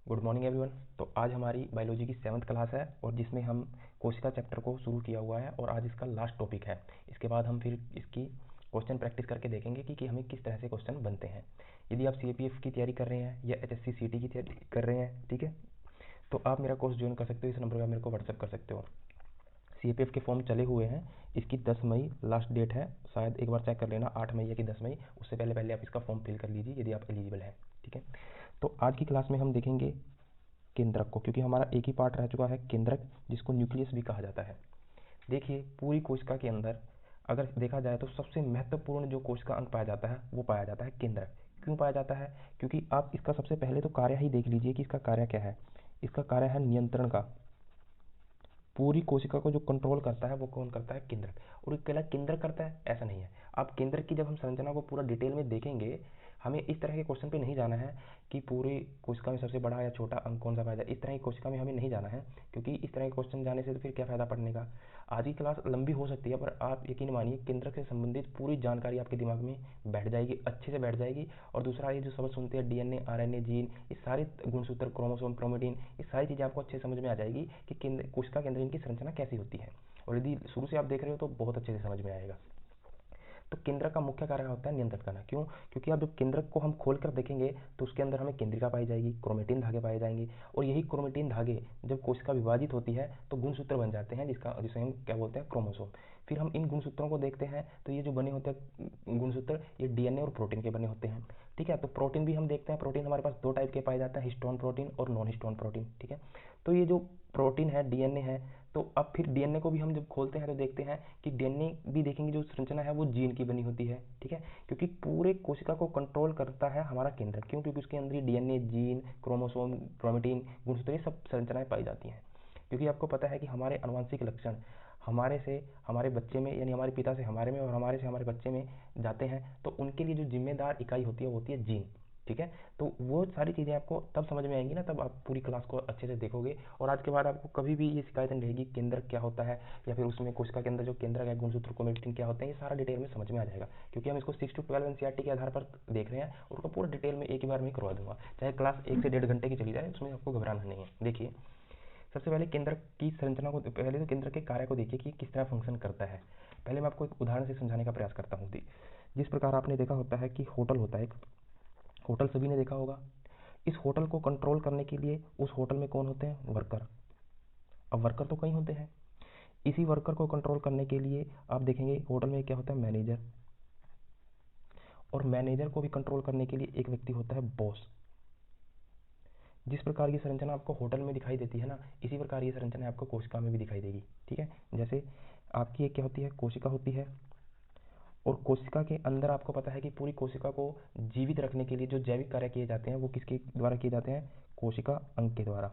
Good morning everyone. तो आज हमारी बायोलॉजी की 7th क्लास है और जिसमें हम कोशिका चैप्टर को शुरू किया हुआ है और आज इसका लास्ट टॉपिक है। इसके बाद हम फिर इसकी क्वेश्चन प्रैक्टिस करके देखेंगे कि हमें किस तरह से क्वेश्चन बनते हैं। यदि आप CAPF की तैयारी कर रहे हैं या HSC CT की तैयारी कर रहे हैं, ठीक है, तो आप मेरा कोर्स ज्वाइन कर सकते हो। इस नंबर पर मेरे को व्हाट्सअप कर सकते हो। CAPF के फॉर्म चले हुए हैं। इसकी 10 मई लास्ट डेट है, शायद एक बार चेक कर लेना, 8 मई या कि 10 मई, उससे पहले पहले आप इसका फॉर्म फिल कर लीजिए यदि आप एलिजिबल हैं, ठीक है। तो आज की क्लास में हम देखेंगे केंद्रक को, क्योंकि हमारा एक ही पार्ट रह चुका है केंद्रक, जिसको न्यूक्लियस भी कहा जाता है। देखिए, पूरी कोशिका के अंदर अगर देखा जाए तो सबसे महत्वपूर्ण जो कोशिका अंग पाया जाता है वो पाया जाता है केंद्रक। क्यों पाया जाता है? क्योंकि आप इसका सबसे पहले तो कार्य ही देख लीजिए कि इसका कार्य क्या है। इसका कार्य है नियंत्रण का। पूरी कोशिका को जो कंट्रोल करता है वो कौन करता है? केंद्रक। और अकेला केंद्रक करता है ऐसा नहीं है। आप केंद्रक की जब हम संरचना को पूरा डिटेल में देखेंगे, हमें इस तरह के क्वेश्चन पे नहीं जाना है कि पूरी कोशिका में सबसे बड़ा या छोटा अंग कौन सा पाया जाए। इस तरह की कोशिका में हमें नहीं जाना है, क्योंकि इस तरह के क्वेश्चन जाने से तो फिर क्या फ़ायदा पढ़ने का। आज की क्लास लंबी हो सकती है, पर आप यकीन मानिए केंद्रक से संबंधित पूरी जानकारी आपके दिमाग में बैठ जाएगी, अच्छे से बैठ जाएगी। और दूसरा, ये जो शब्द सुनते हैं DNA, RNA, जीन, ये सारे गुणसूत्र, क्रोमोसोम, क्रोमेटिन, ये सारी चीज़ें आपको अच्छे समझ में आ जाएगी कि कोशिका के अंदर इनकी संरचना कैसी होती है। और यदि शुरू से आप देख रहे हो तो बहुत अच्छे से समझ में आएगा। तो केंद्रक का मुख्य कार्य होता है नियंत्रण करना। क्यों? क्योंकि आप जब केंद्रक को हम खोल कर देखेंगे तो उसके अंदर हमें केंद्रिका पाई जाएगी, क्रोमेटिन धागे पाए जाएंगे, और यही क्रोमेटिन धागे जब कोशिका विभाजित होती है तो गुणसूत्र बन जाते हैं, जिसे हम क्या बोलते हैं? क्रोमोसोम। फिर हम इन गुणसूत्रों को देखते हैं तो ये जो बने होते हैं गुणसूत्र, ये DNA और प्रोटीन के बने होते हैं, ठीक है। तो प्रोटीन भी हम देखते हैं। प्रोटीन हमारे पास दो टाइप के पाए जाते हैं, हिस्टोन प्रोटीन और नॉन हिस्टोन प्रोटीन, ठीक है। तो ये जो प्रोटीन है, DNA है, तो अब फिर DNA को भी हम जब खोलते हैं तो देखते हैं कि DNA भी देखेंगे जो संरचना है वो जीन की बनी होती है, ठीक है। क्योंकि पूरे कोशिका को कंट्रोल करता है हमारा केंद्र। क्यों? क्योंकि उसके अंदर DNA, जीन, क्रोमोसोम, क्रोमेटिन, गुणसूत्र, ये सब संरचनाएं पाई जाती हैं। क्योंकि आपको पता है कि हमारे आनुवंशिक लक्षण हमारे से हमारे बच्चे में, यानी हमारे पिता से हमारे में और हमारे से हमारे बच्चे में जाते हैं, तो उनके लिए जो जिम्मेदार इकाई होती है वो होती है जीन, ठीक है। तो वो सारी चीज़ें आपको तब समझ में आएंगी ना, तब आप पूरी क्लास को अच्छे से देखोगे। और आज के बाद आपको कभी भी ये शिकायत नहीं रहेगी केंद्रक क्या होता है, या फिर उसमें कोशिका के अंदर जो केंद्रक है, गुणसूत्र, क्रोमेटिन क्या होते हैं, ये सारा डिटेल में समझ में आ जाएगा। क्योंकि हम इसको 6 to 12 NCERT के आधार पर देख रहे हैं, और उसको पूरा डिटेल में एक ही बार में करवा दूंगा, चाहे क्लास 1 से 1.5 घंटे की चली जाए, उसमें आपको घबराना नहीं है। देखिए, सबसे पहले केंद्रक की संरचना को, पहले तो केंद्रक के कार्य को देखिए कि किस तरह फंक्शन करता है। पहले मैं आपको एक उदाहरण से समझाने का प्रयास करता हूँ। जिस प्रकार आपने देखा होता है कि होटल होता है एक, होटल सभी ने देखा होगा। इस होटल को कंट्रोल करने के लिए उस होटल में कौन होते हैं? वर्कर। अब वर्कर तो कई होते हैं। इसी वर्कर को कंट्रोल करने के लिए आप देखेंगे होटल में क्या होता है? मैनेजर। और मैनेजर को भी कंट्रोल करने के लिए एक व्यक्ति होता है बॉस। जिस प्रकार की संरचना आपको होटल में दिखाई देती है ना, इसी प्रकार की संरचना आपको कोशिका में भी दिखाई देगी, ठीक है। जैसे आपकी एक क्या होती है? कोशिका होती है। और कोशिका के अंदर आपको पता है कि पूरी कोशिका को जीवित रखने के लिए जो जैविक कार्य किए जाते हैं वो किसके द्वारा किए जाते हैं? कोशिका अंग के द्वारा।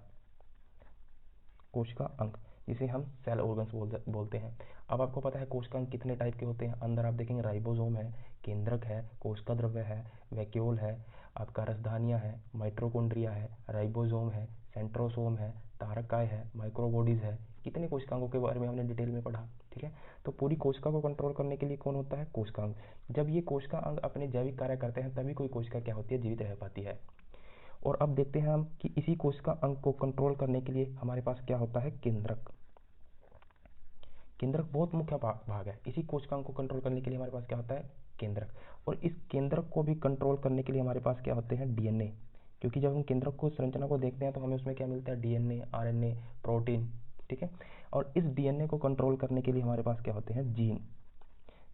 कोशिका अंग, जिसे हम सेल ऑर्गन्स बोलते हैं। अब आपको पता है कोशिका अंग कितने टाइप के होते हैं। अंदर आप देखेंगे राइबोसोम है, केंद्रक है, कोशिका द्रव्य है, वैक्यूल है, आपका रसधानिया है, माइटोकॉन्ड्रिया है, राइबोसोम है, सेंट्रोसोम है, तारकाय है, माइक्रोबॉडीज है। कितने कोशिकांगों के बारे में हमने डिटेल में पढ़ा, ठीक है। तो पूरी कोशिका को कंट्रोल करने के लिए कौन होता है? कोशिका अंग। जब ये कोशिका अंग अपने जैविक कार्य करते हैं तभी कोई कोशिका क्या होती है? जीवित रह पाती है। और अब देखते हैं हम कि इसी कोशिका अंग को कंट्रोल करने के लिए हमारे पास क्या होता है? केंद्रक। केंद्रक बहुत मुख्य भाग है। इसी कोशिका अंग को कंट्रोल करने के लिए हमारे पास क्या होता है? केंद्रक। और इस केंद्रक को भी कंट्रोल करने के लिए हमारे पास क्या होते हैं? DNA। क्योंकि जब हम केंद्रक को, संरचना को देखते हैं तो हमें उसमें क्या मिलता है? DNA, RNA, प्रोटीन, ठीक है। और इस DNA को कंट्रोल करने के लिए हमारे पास क्या होते हैं? जीन।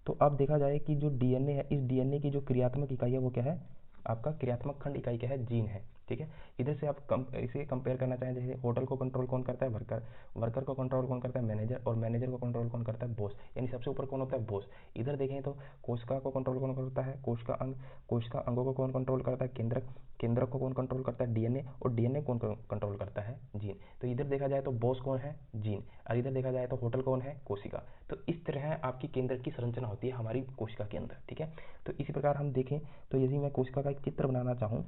तो अब देखा जाए कि जो DNA है, इस DNA की जो क्रियात्मक इकाई है वो क्या है? आपका क्रियात्मक खंड इकाई क्या है? जीन है, ठीक है। इधर से आप इसे कंपेयर करना चाहें, जैसे होटल को कंट्रोल कौन करता है? वर्कर। वर्कर को कंट्रोल कौन करता है? मैनेजर। और मैनेजर को कंट्रोल कौन करता है? बॉस। यानी सबसे ऊपर कौन होता है? बॉस। इधर देखें तो कोशिका को कंट्रोल कौन करता है? कोशिका अंग। कोशिका अंगों को कौन कंट्रोल करता है? केंद्रक। केंद्रक को कौन कंट्रोल करता है? DNA। और DNA कौन कंट्रोल करता है? जीन। तो इधर देखा जाए तो बॉस कौन है? जीन। और इधर देखा जाए तो होटल कौन है? कोशिका। तो इस तरह आपकी केंद्रक की संरचना होती है हमारी कोशिका के अंदर, ठीक है। तो इसी प्रकार हम देखें तो यदि मैं कोशिका का एक चित्र बनाना चाहूँ,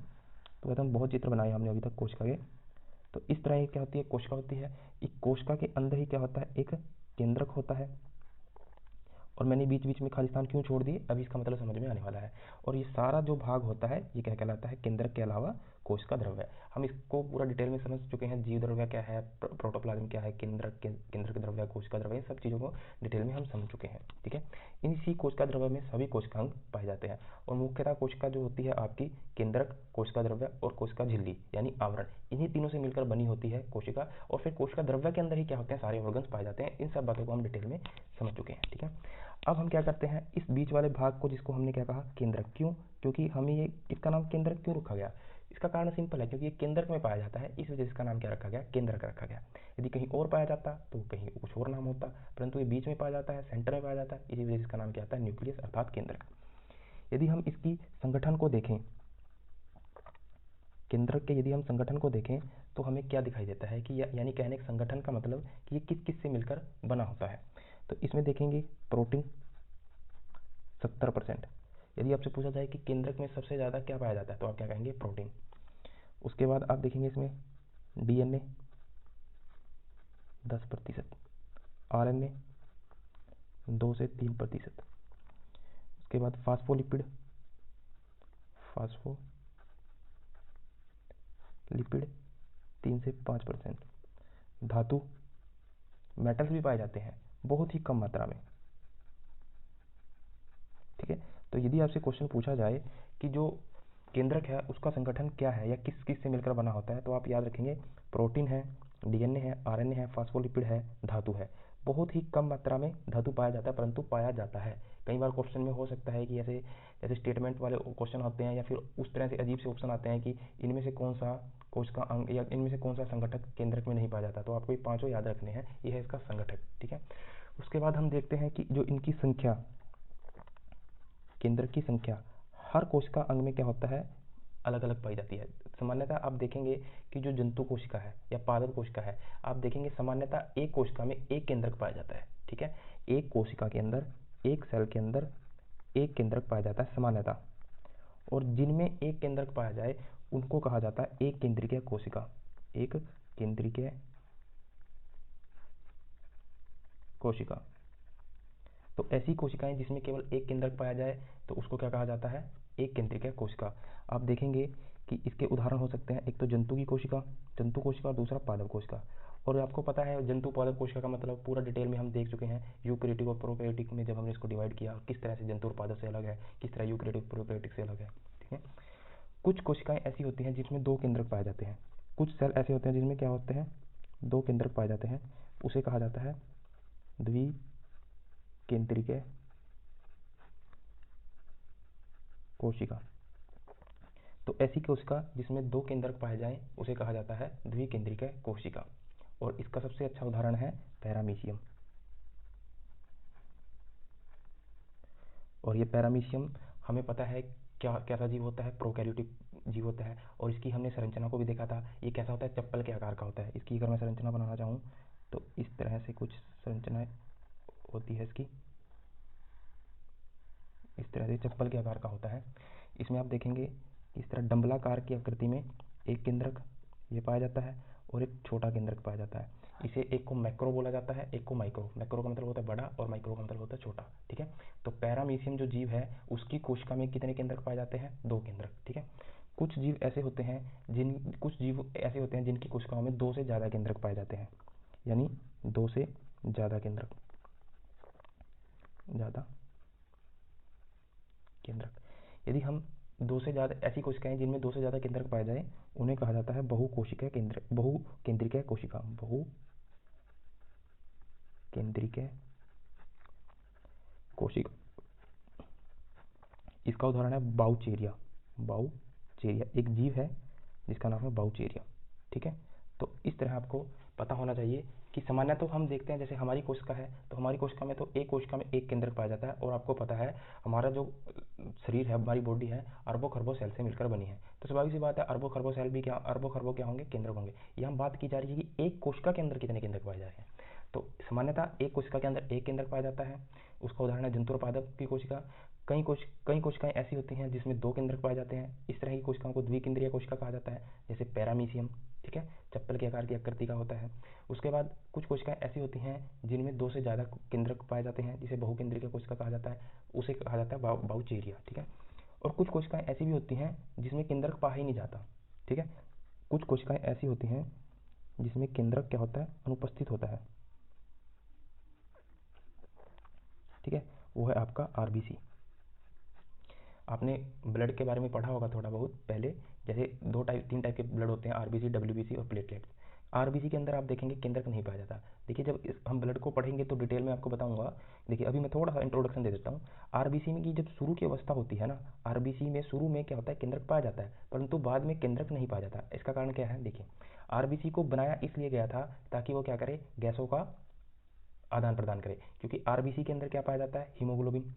तो वैसे हम बहुत चित्र बनाए हमने अभी तक कोशिका के। तो इस तरह क्या होती है? कोशिका होती है। एक कोशिका के अंदर ही क्या होता है? एक केंद्रक होता है। और मैंने बीच बीच में खाली स्थान क्यों छोड़ दिए, अभी इसका मतलब समझ में आने वाला है। और ये सारा जो भाग होता है ये क्या कहलाता है? केंद्रक के अलावा कोशिका द्रव्य। हम इसको पूरा डिटेल में समझ चुके हैं, जीव द्रव्य क्या है, प्रोटोप्लाज्म क्या है, केंद्रक द्रव्य, कोशिका द्रव्य, इन सब चीज़ों को डिटेल में हम समझ चुके हैं। ठीक है, इसी कोशिका द्रव्य में सभी कोशिकांग पाए जाते हैं और मुख्यतः कोशिका जो होती है आपकी केंद्रक, कोशिका द्रव्य और कोशिका झिल्ली यानी आवरण, इन्हीं तीनों से मिलकर बनी होती है कोशिका। और फिर कोशिका द्रव्य के अंदर ही क्या होते हैं, सारे ऑर्गन्स पाए जाते हैं। इन सब बातों को हम डिटेल में समझ चुके हैं। ठीक है, अब हम क्या करते हैं, इस बीच वाले भाग को जिसको हमने क्या कहा, केंद्रक। क्यों? क्योंकि हमें ये इसका नाम केंद्रक क्यों रखा गया? इसका कारण सिंपल है, क्योंकि ये केंद्रक में पाया जाता है, इस वजह से इसका नाम क्या रखा गया, केंद्रक रखा गया। यदि कहीं और पाया जाता तो कहीं कुछ और नाम होता, परंतु ये बीच में पाया जाता है, सेंटर में पाया जाता है, इसी वजह से इसका नाम क्या आता है, न्यूक्लियस अर्थात केंद्रक। यदि हम इसकी संगठन को देखें, केंद्रक के यदि हम संगठन को देखें तो हमें क्या दिखाई देता है कि यानी कहने के संगठन का मतलब कि ये किस किस से मिलकर बना होता है। तो इसमें देखेंगे प्रोटीन 70%। यदि आपसे पूछा जाए कि केंद्रक में सबसे ज़्यादा क्या पाया जाता है तो आप क्या कहेंगे, प्रोटीन। उसके बाद आप देखेंगे इसमें डीएनए 10%, आरएनए 2 से 3%, उसके बाद फास्फोलिपिड 3 से 5%, धातु मेटल्स भी पाए जाते हैं बहुत ही कम मात्रा में। ठीक है, तो यदि आपसे क्वेश्चन पूछा जाए कि जो केंद्रक है उसका संगठन क्या है या किस किस से मिलकर बना होता है, तो आप याद रखेंगे प्रोटीन है, डीएनए है, आरएनए है, फास्फोलिपिड है, धातु है। बहुत ही कम मात्रा में धातु पाया जाता है, परंतु पाया जाता है। कई बार क्वेश्चन में हो सकता है कि जैसे स्टेटमेंट वाले क्वेश्चन होते हैं या फिर उस तरह से अजीब से ऑप्शन आते हैं कि इनमें से कौन सा कोशिका अंग या इनमें से कौन सा संगठक केंद्रक में नहीं पाया जाता, तो आपको ये पांचों याद रखने हैं, ये है इसका संगठक। ठीक है, उसके बाद हम देखते हैं कि जो इनकी संख्या, केंद्रक की संख्या हर कोशिका अंग में क्या होता है, अलग अलग पाई जाती है। सामान्यतः आप देखेंगे कि जो जंतु कोशिका है या पादप कोशिका है, आप देखेंगे सामान्यतः एक कोशिका में एक केंद्रक पाया जाता है। ठीक है, एक कोशिका के अंदर, एक सेल के अंदर एक केंद्रक पाया जाता है सामान्यतः, और जिनमें एक केंद्रक पाया जाए उनको कहा जाता है एक केंद्रीय कोशिका। एक केंद्रीय कोशिका। तो ऐसी कोशिकाएं जिसमें केवल एक केंद्रक पाया जाए तो उसको क्या कहा जाता है, एक केंद्रीय कोशिका। आप देखेंगे कि इसके उदाहरण हो सकते हैं, एक तो जंतु की कोशिका, जंतु कोशिका, और दूसरा पादप कोशिका। और आपको पता है जंतु पादप कोशिका का मतलब पूरा डिटेल में हम देख चुके हैं यूकैरियोटिक और प्रोकैरियोटिक में, जब हमने इसको डिवाइड किया किस तरह से जंतु और पादप से अलग है, किस तरह यूकैरियोटिक प्रोकैरियोटिक से अलग है। ठीक है, कुछ कोशिकाएं ऐसी होती हैं जिसमें दो केंद्रक पाए जाते हैं, कुछ सेल ऐसे होते हैं जिनमें क्या होते हैं, दो केंद्रक पाए जाते हैं, उसे कहा जाता है द्विकेंद्रिय कोशिका। तो ऐसी कोशिका जिसमें दो केंद्रक पाए जाएं उसे कहा जाता है द्विकेंद्रिय कोशिका। और इसका सबसे अच्छा उदाहरण है पैरामीशियम। और ये पैरामीशियम हमें पता है क्या कैसा जीव होता है, प्रोकैरियोटिक जीव होता है। और इसकी हमने संरचना को भी देखा था, ये कैसा होता है, चप्पल के आकार का होता है। इसकी अगर मैं संरचना बनाना चाहूँ तो इस तरह से कुछ संरचना होती है इसकी, इस तरह से चप्पल के आकार का होता है। इसमें आप देखेंगे इस तरह डंबलाकार की आकृति में एक केंद्रक ये पाया जाता है और एक छोटा केंद्रक पाया जाता है। इसे एक को मैक्रो बोला जाता है, एक को माइक्रो। मैक्रो का मतलब होता है बड़ा और माइक्रो का मतलब होता है छोटा। ठीक है, तो पैरामीशियम जो जीव है उसकी कोशिका में कितने केंद्रक पाए जाते हैं, दो केंद्रक। ठीक है, कुछ जीव ऐसे होते हैं जिनकी कोशिकाओं में दो से ज़्यादा केंद्रक पाए जाते हैं, यानी दो से ज़्यादा केंद्रक, यदि हम दो से ज़्यादा ऐसी कोशिकाएं जिनमें दो से ज़्यादा केंद्रक पाए जाए उन्हें कहा जाता है बहुकेंद्रिक कोशिका। बहुकेंद्रिक कोशिका। इसका उदाहरण है बाउचेरिया। बाउचेरिया एक जीव है जिसका नाम है बाउचेरिया। ठीक है, तो इस तरह आपको पता होना चाहिए कि सामान्य तो हम देखते हैं जैसे हमारी कोशिका है तो हमारी कोशिका में तो एक कोशिका में एक केंद्रक पाया जाता है। और आपको पता है हमारा जो शरीर है, हमारी बॉडी है, अरबों खरबों सेल से मिलकर बनी है। तो स्वाभाविक सी बात है अरबों खरबों सेल भी क्या, अरबों खरबों क्या होंगे, केंद्रक होंगे। यहाँ बात की जा रही है कि एक कोशिका के अंदर कितने केंद्रक पाए जा रहे हैं। तो सामान्यतः एक कोशिका के अंदर एक केंद्रक पाया जाता है, उसका उदाहरण है जंतु और पादप की कोशिका। कई कोशिकाएं ऐसी होती हैं जिसमें दो केंद्रक पाए जाते हैं, इस तरह की कोशिकाओं को द्विकेंद्रीय कोशिका कहा जाता है, जैसे पैरामीशियम। ठीक है, चप्पल के आकार की आकृति का होता है। उसके बाद कुछ कोशिकाएं ऐसी होती हैं जिनमें दो से ज़्यादा केंद्रक पाए जाते हैं, जिसे बहुकेंद्रीय कोशिका कहा जाता है, उसे कहा जाता है बाउचेरिया। ठीक है, और कुछ कोशिकाएं ऐसी भी होती हैं जिसमें केंद्रक पाया ही नहीं जाता, ठीक है। कुछ कोशिकाएं ऐसी होती हैं जिसमें केंद्रक क्या होता है, अनुपस्थित होता है। ठीक है, वो है आपका आरबीसी। आपने ब्लड के बारे में पढ़ा होगा थोड़ा बहुत पहले, जैसे तीन टाइप के ब्लड होते हैं, आरबीसी, डब्ल्यूबीसी और प्लेटलेट्स। आरबीसी के अंदर आप देखेंगे केंद्रक नहीं पाया जाता। देखिए जब हम ब्लड को पढ़ेंगे तो डिटेल में आपको बताऊंगा। देखिए अभी मैं थोड़ा सा इंट्रोडक्शन दे देता हूँ। आरबीसी में की जब शुरू की अवस्था होती है ना, आरबीसी में शुरू में क्या होता है, केंद्रक पाया जाता है, परंतु बाद में केंद्रक नहीं पाया जाता। इसका कारण क्या है, देखिए आरबीसी को बनाया इसलिए गया था ताकि वो क्या करे, गैसों का आदान प्रदान करे। क्योंकि आरबीसी के अंदर क्या पाया जाता है, हीमोग्लोबिन।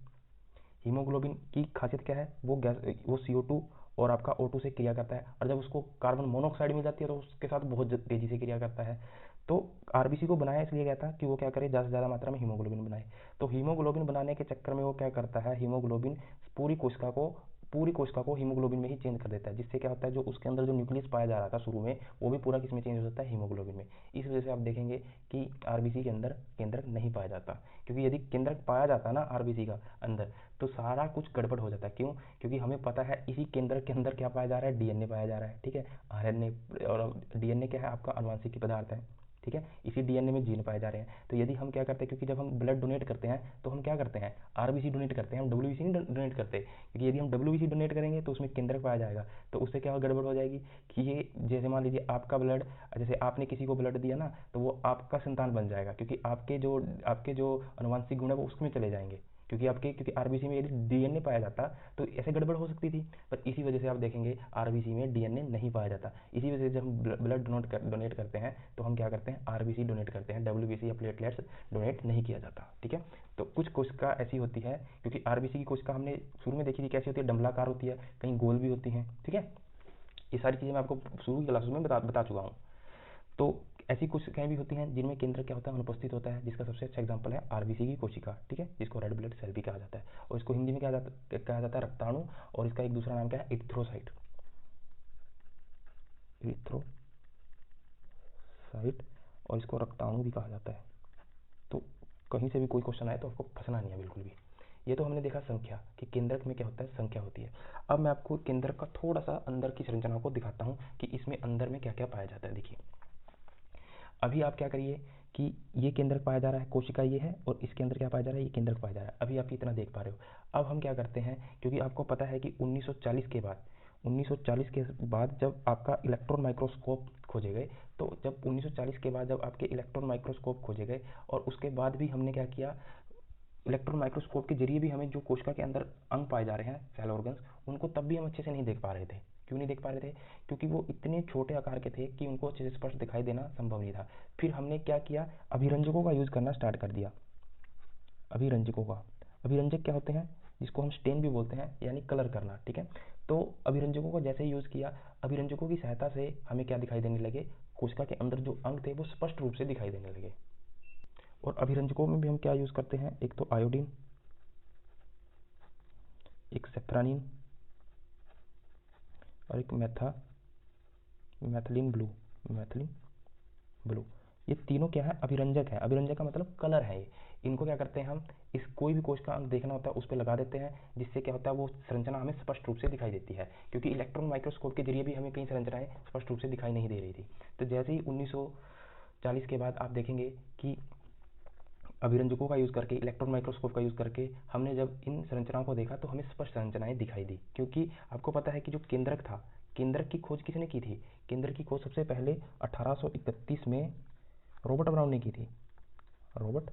हीमोग्लोबिन की खासियत क्या है, वो गैस, वो CO2 और आपका O2 से क्रिया करता है, और जब उसको कार्बन मोनोऑक्साइड मिल जाती है तो उसके साथ बहुत तेजी से क्रिया करता है। तो आरबीसी को बनाया इसलिए गया था कि वो क्या करे, ज़्यादा से ज़्यादा मात्रा में हीमोग्लोबिन बनाए। तो हीमोग्लोबिन बनाने के चक्कर में वो क्या करता है, हीमोग्लोबिन पूरी कोशिका को पूरी कोशिका को हीमोग्लोबिन में ही चेंज कर देता है, जिससे क्या होता है, जो उसके अंदर जो न्यूक्लियस पाया जा रहा था शुरू में, वो भी पूरा किसमें चेंज हो जाता है, हीमोग्लोबिन में। इस वजह से आप देखेंगे कि आरबीसी के अंदर केंद्रक नहीं पाया जाता। क्योंकि यदि केंद्रक पाया जाता ना आरबीसी का अंदर, तो सारा कुछ गड़बड़ हो जाता है। क्यों, क्योंकि हमें पता है इसी केंद्र के अंदर क्या पाया जा रहा है, डीएनए पाया जा रहा है। ठीक है, आरएनए, और डीएनए क्या है, आपका आनुवंशिक पदार्थ है। ठीक है, इसी डीएनए में जीन पाए जा रहे हैं। तो यदि हम क्या करते हैं, क्योंकि जब हम ब्लड डोनेट करते हैं तो हम क्या करते हैं, आरबीसी डोनेट करते हैं, हम डब्ल्यूबीसी नहीं डोनेट करते। क्योंकि यदि हम डब्ल्यूबीसी डोनेट करेंगे तो उसमें केंद्रक पाया जाएगा, तो उससे क्या गड़बड़ हो जाएगी कि ये, जैसे मान लीजिए आपका ब्लड, जैसे आपने किसी को ब्लड दिया ना, तो वो आपका संतान बन जाएगा, क्योंकि आपके जो अनुवांशिक गुण है वो उसमें चले जाएंगे। क्योंकि आरबीसी में यदि डीएनए पाया जाता तो ऐसे गड़बड़ हो सकती थी। पर इसी वजह से आप देखेंगे आरबीसी में डीएनए नहीं पाया जाता। इसी वजह से जब हम ब्लड डोनेट करते हैं तो हम क्या करते हैं, आरबीसी डोनेट करते हैं, डब्ल्यूबीसी या प्लेटलेट्स डोनेट नहीं किया जाता। ठीक है, तो कुछ कोशिका ऐसी होती है, क्योंकि आरबीसी की कोशिका हमने शुरू में देखी थी कैसी होती है, डंबलाकार होती है, कहीं गोल भी होती है। ठीक है, ये सारी चीज़ें मैं आपको शुरू की क्लासेस में बता चुका हूँ। तो ऐसी कोशिकाएं भी होती हैं जिनमें केंद्र क्या होता है, अनुपस्थित होता है, जिसका सबसे अच्छा एग्जांपल है आरबीसी की कोशिका। ठीक है, जिसको रेड ब्लड सेल भी कहा जाता है, और इसको हिंदी में कहा जाता है रक्ताणु, और इसका एक दूसरा नाम क्या है, इरिथ्रोसाइट। इरिथ्रोसाइट, और इसको रक्ताणु भी कहा जाता है। तो कहीं से भी कोई क्वेश्चन आए तो आपको फंसना नहीं है बिल्कुल भी। ये तो हमने देखा संख्या, कि केंद्रक में क्या होता है, संख्या होती है। अब मैं आपको केंद्रक का थोड़ा सा अंदर की संरचना को दिखाता हूँ कि इसमें अंदर में क्या क्या पाया जाता है। देखिए अभी आप क्या करिए कि ये केंद्रक पाया जा रहा है, कोशिका ये है, और इसके अंदर क्या पाया जा रहा है, ये केंद्रक पाया जा रहा है। अभी आप इतना देख पा रहे हो। अब हम क्या करते हैं, क्योंकि आपको पता है कि 1940 के बाद जब आपका इलेक्ट्रॉन माइक्रोस्कोप खोजे गए, तो जब 1940 के बाद जब आपके इलेक्ट्रॉन माइक्रोस्कोप खोजे गए, और उसके बाद भी हमने क्या किया, इलेक्ट्रॉन माइक्रोस्कोप के जरिए भी हमें जो कोशिका के अंदर अंग पाए जा रहे हैं, सेल ऑर्गन्स, उनको तब भी हम अच्छे से नहीं देख पा रहे थे। क्यों नहीं देख पा रहे थे, क्योंकि वो इतने छोटे आकार के थे कि उनको अच्छे से स्पष्ट दिखाई देना संभव नहीं था। फिर हमने क्या किया, अभिरंजकों का यूज़ करना स्टार्ट कर दिया। अभिरंजकों का, अभिरंजक क्या होते हैं, जिसको हम स्टेन भी बोलते हैं, यानी कलर करना। ठीक है, तो अभिरंजकों का जैसे ही यूज़ किया, अभिरंजकों की सहायता से हमें क्या दिखाई देने लगे, कोशिका के अंदर जो अंग थे वो स्पष्ट रूप से दिखाई देने लगे। और अभिरंजकों में भी हम क्या यूज़ करते हैं, एक तो आयोडीन, एक सेफ्रानिन, और एक मैथिलीन ब्लू। ये तीनों क्या है, अभिरंजक है। अभिरंजक का मतलब कलर है ये। इनको क्या करते हैं हम, इस कोई भी कोशिका अंग देखना होता है उस पर लगा देते हैं, जिससे क्या होता है, वो संरचना हमें स्पष्ट रूप से दिखाई देती है। क्योंकि इलेक्ट्रॉन माइक्रोस्कोप के जरिए भी हमें कई संरचनाएं स्पष्ट रूप से दिखाई नहीं दे रही थी। तो जैसे ही 1940 के बाद आप देखेंगे कि अभिरंजकों का यूज़ करके, इलेक्ट्रॉन माइक्रोस्कोप का यूज़ करके हमने जब इन संरचनाओं को देखा तो हमें स्पष्ट संरचनाएं दिखाई दी। क्योंकि आपको पता है कि जो केंद्रक था, केंद्रक की खोज किसने की थी, केंद्रक की खोज सबसे पहले 1831 में रॉबर्ट ब्राउन ने की थी। रॉबर्ट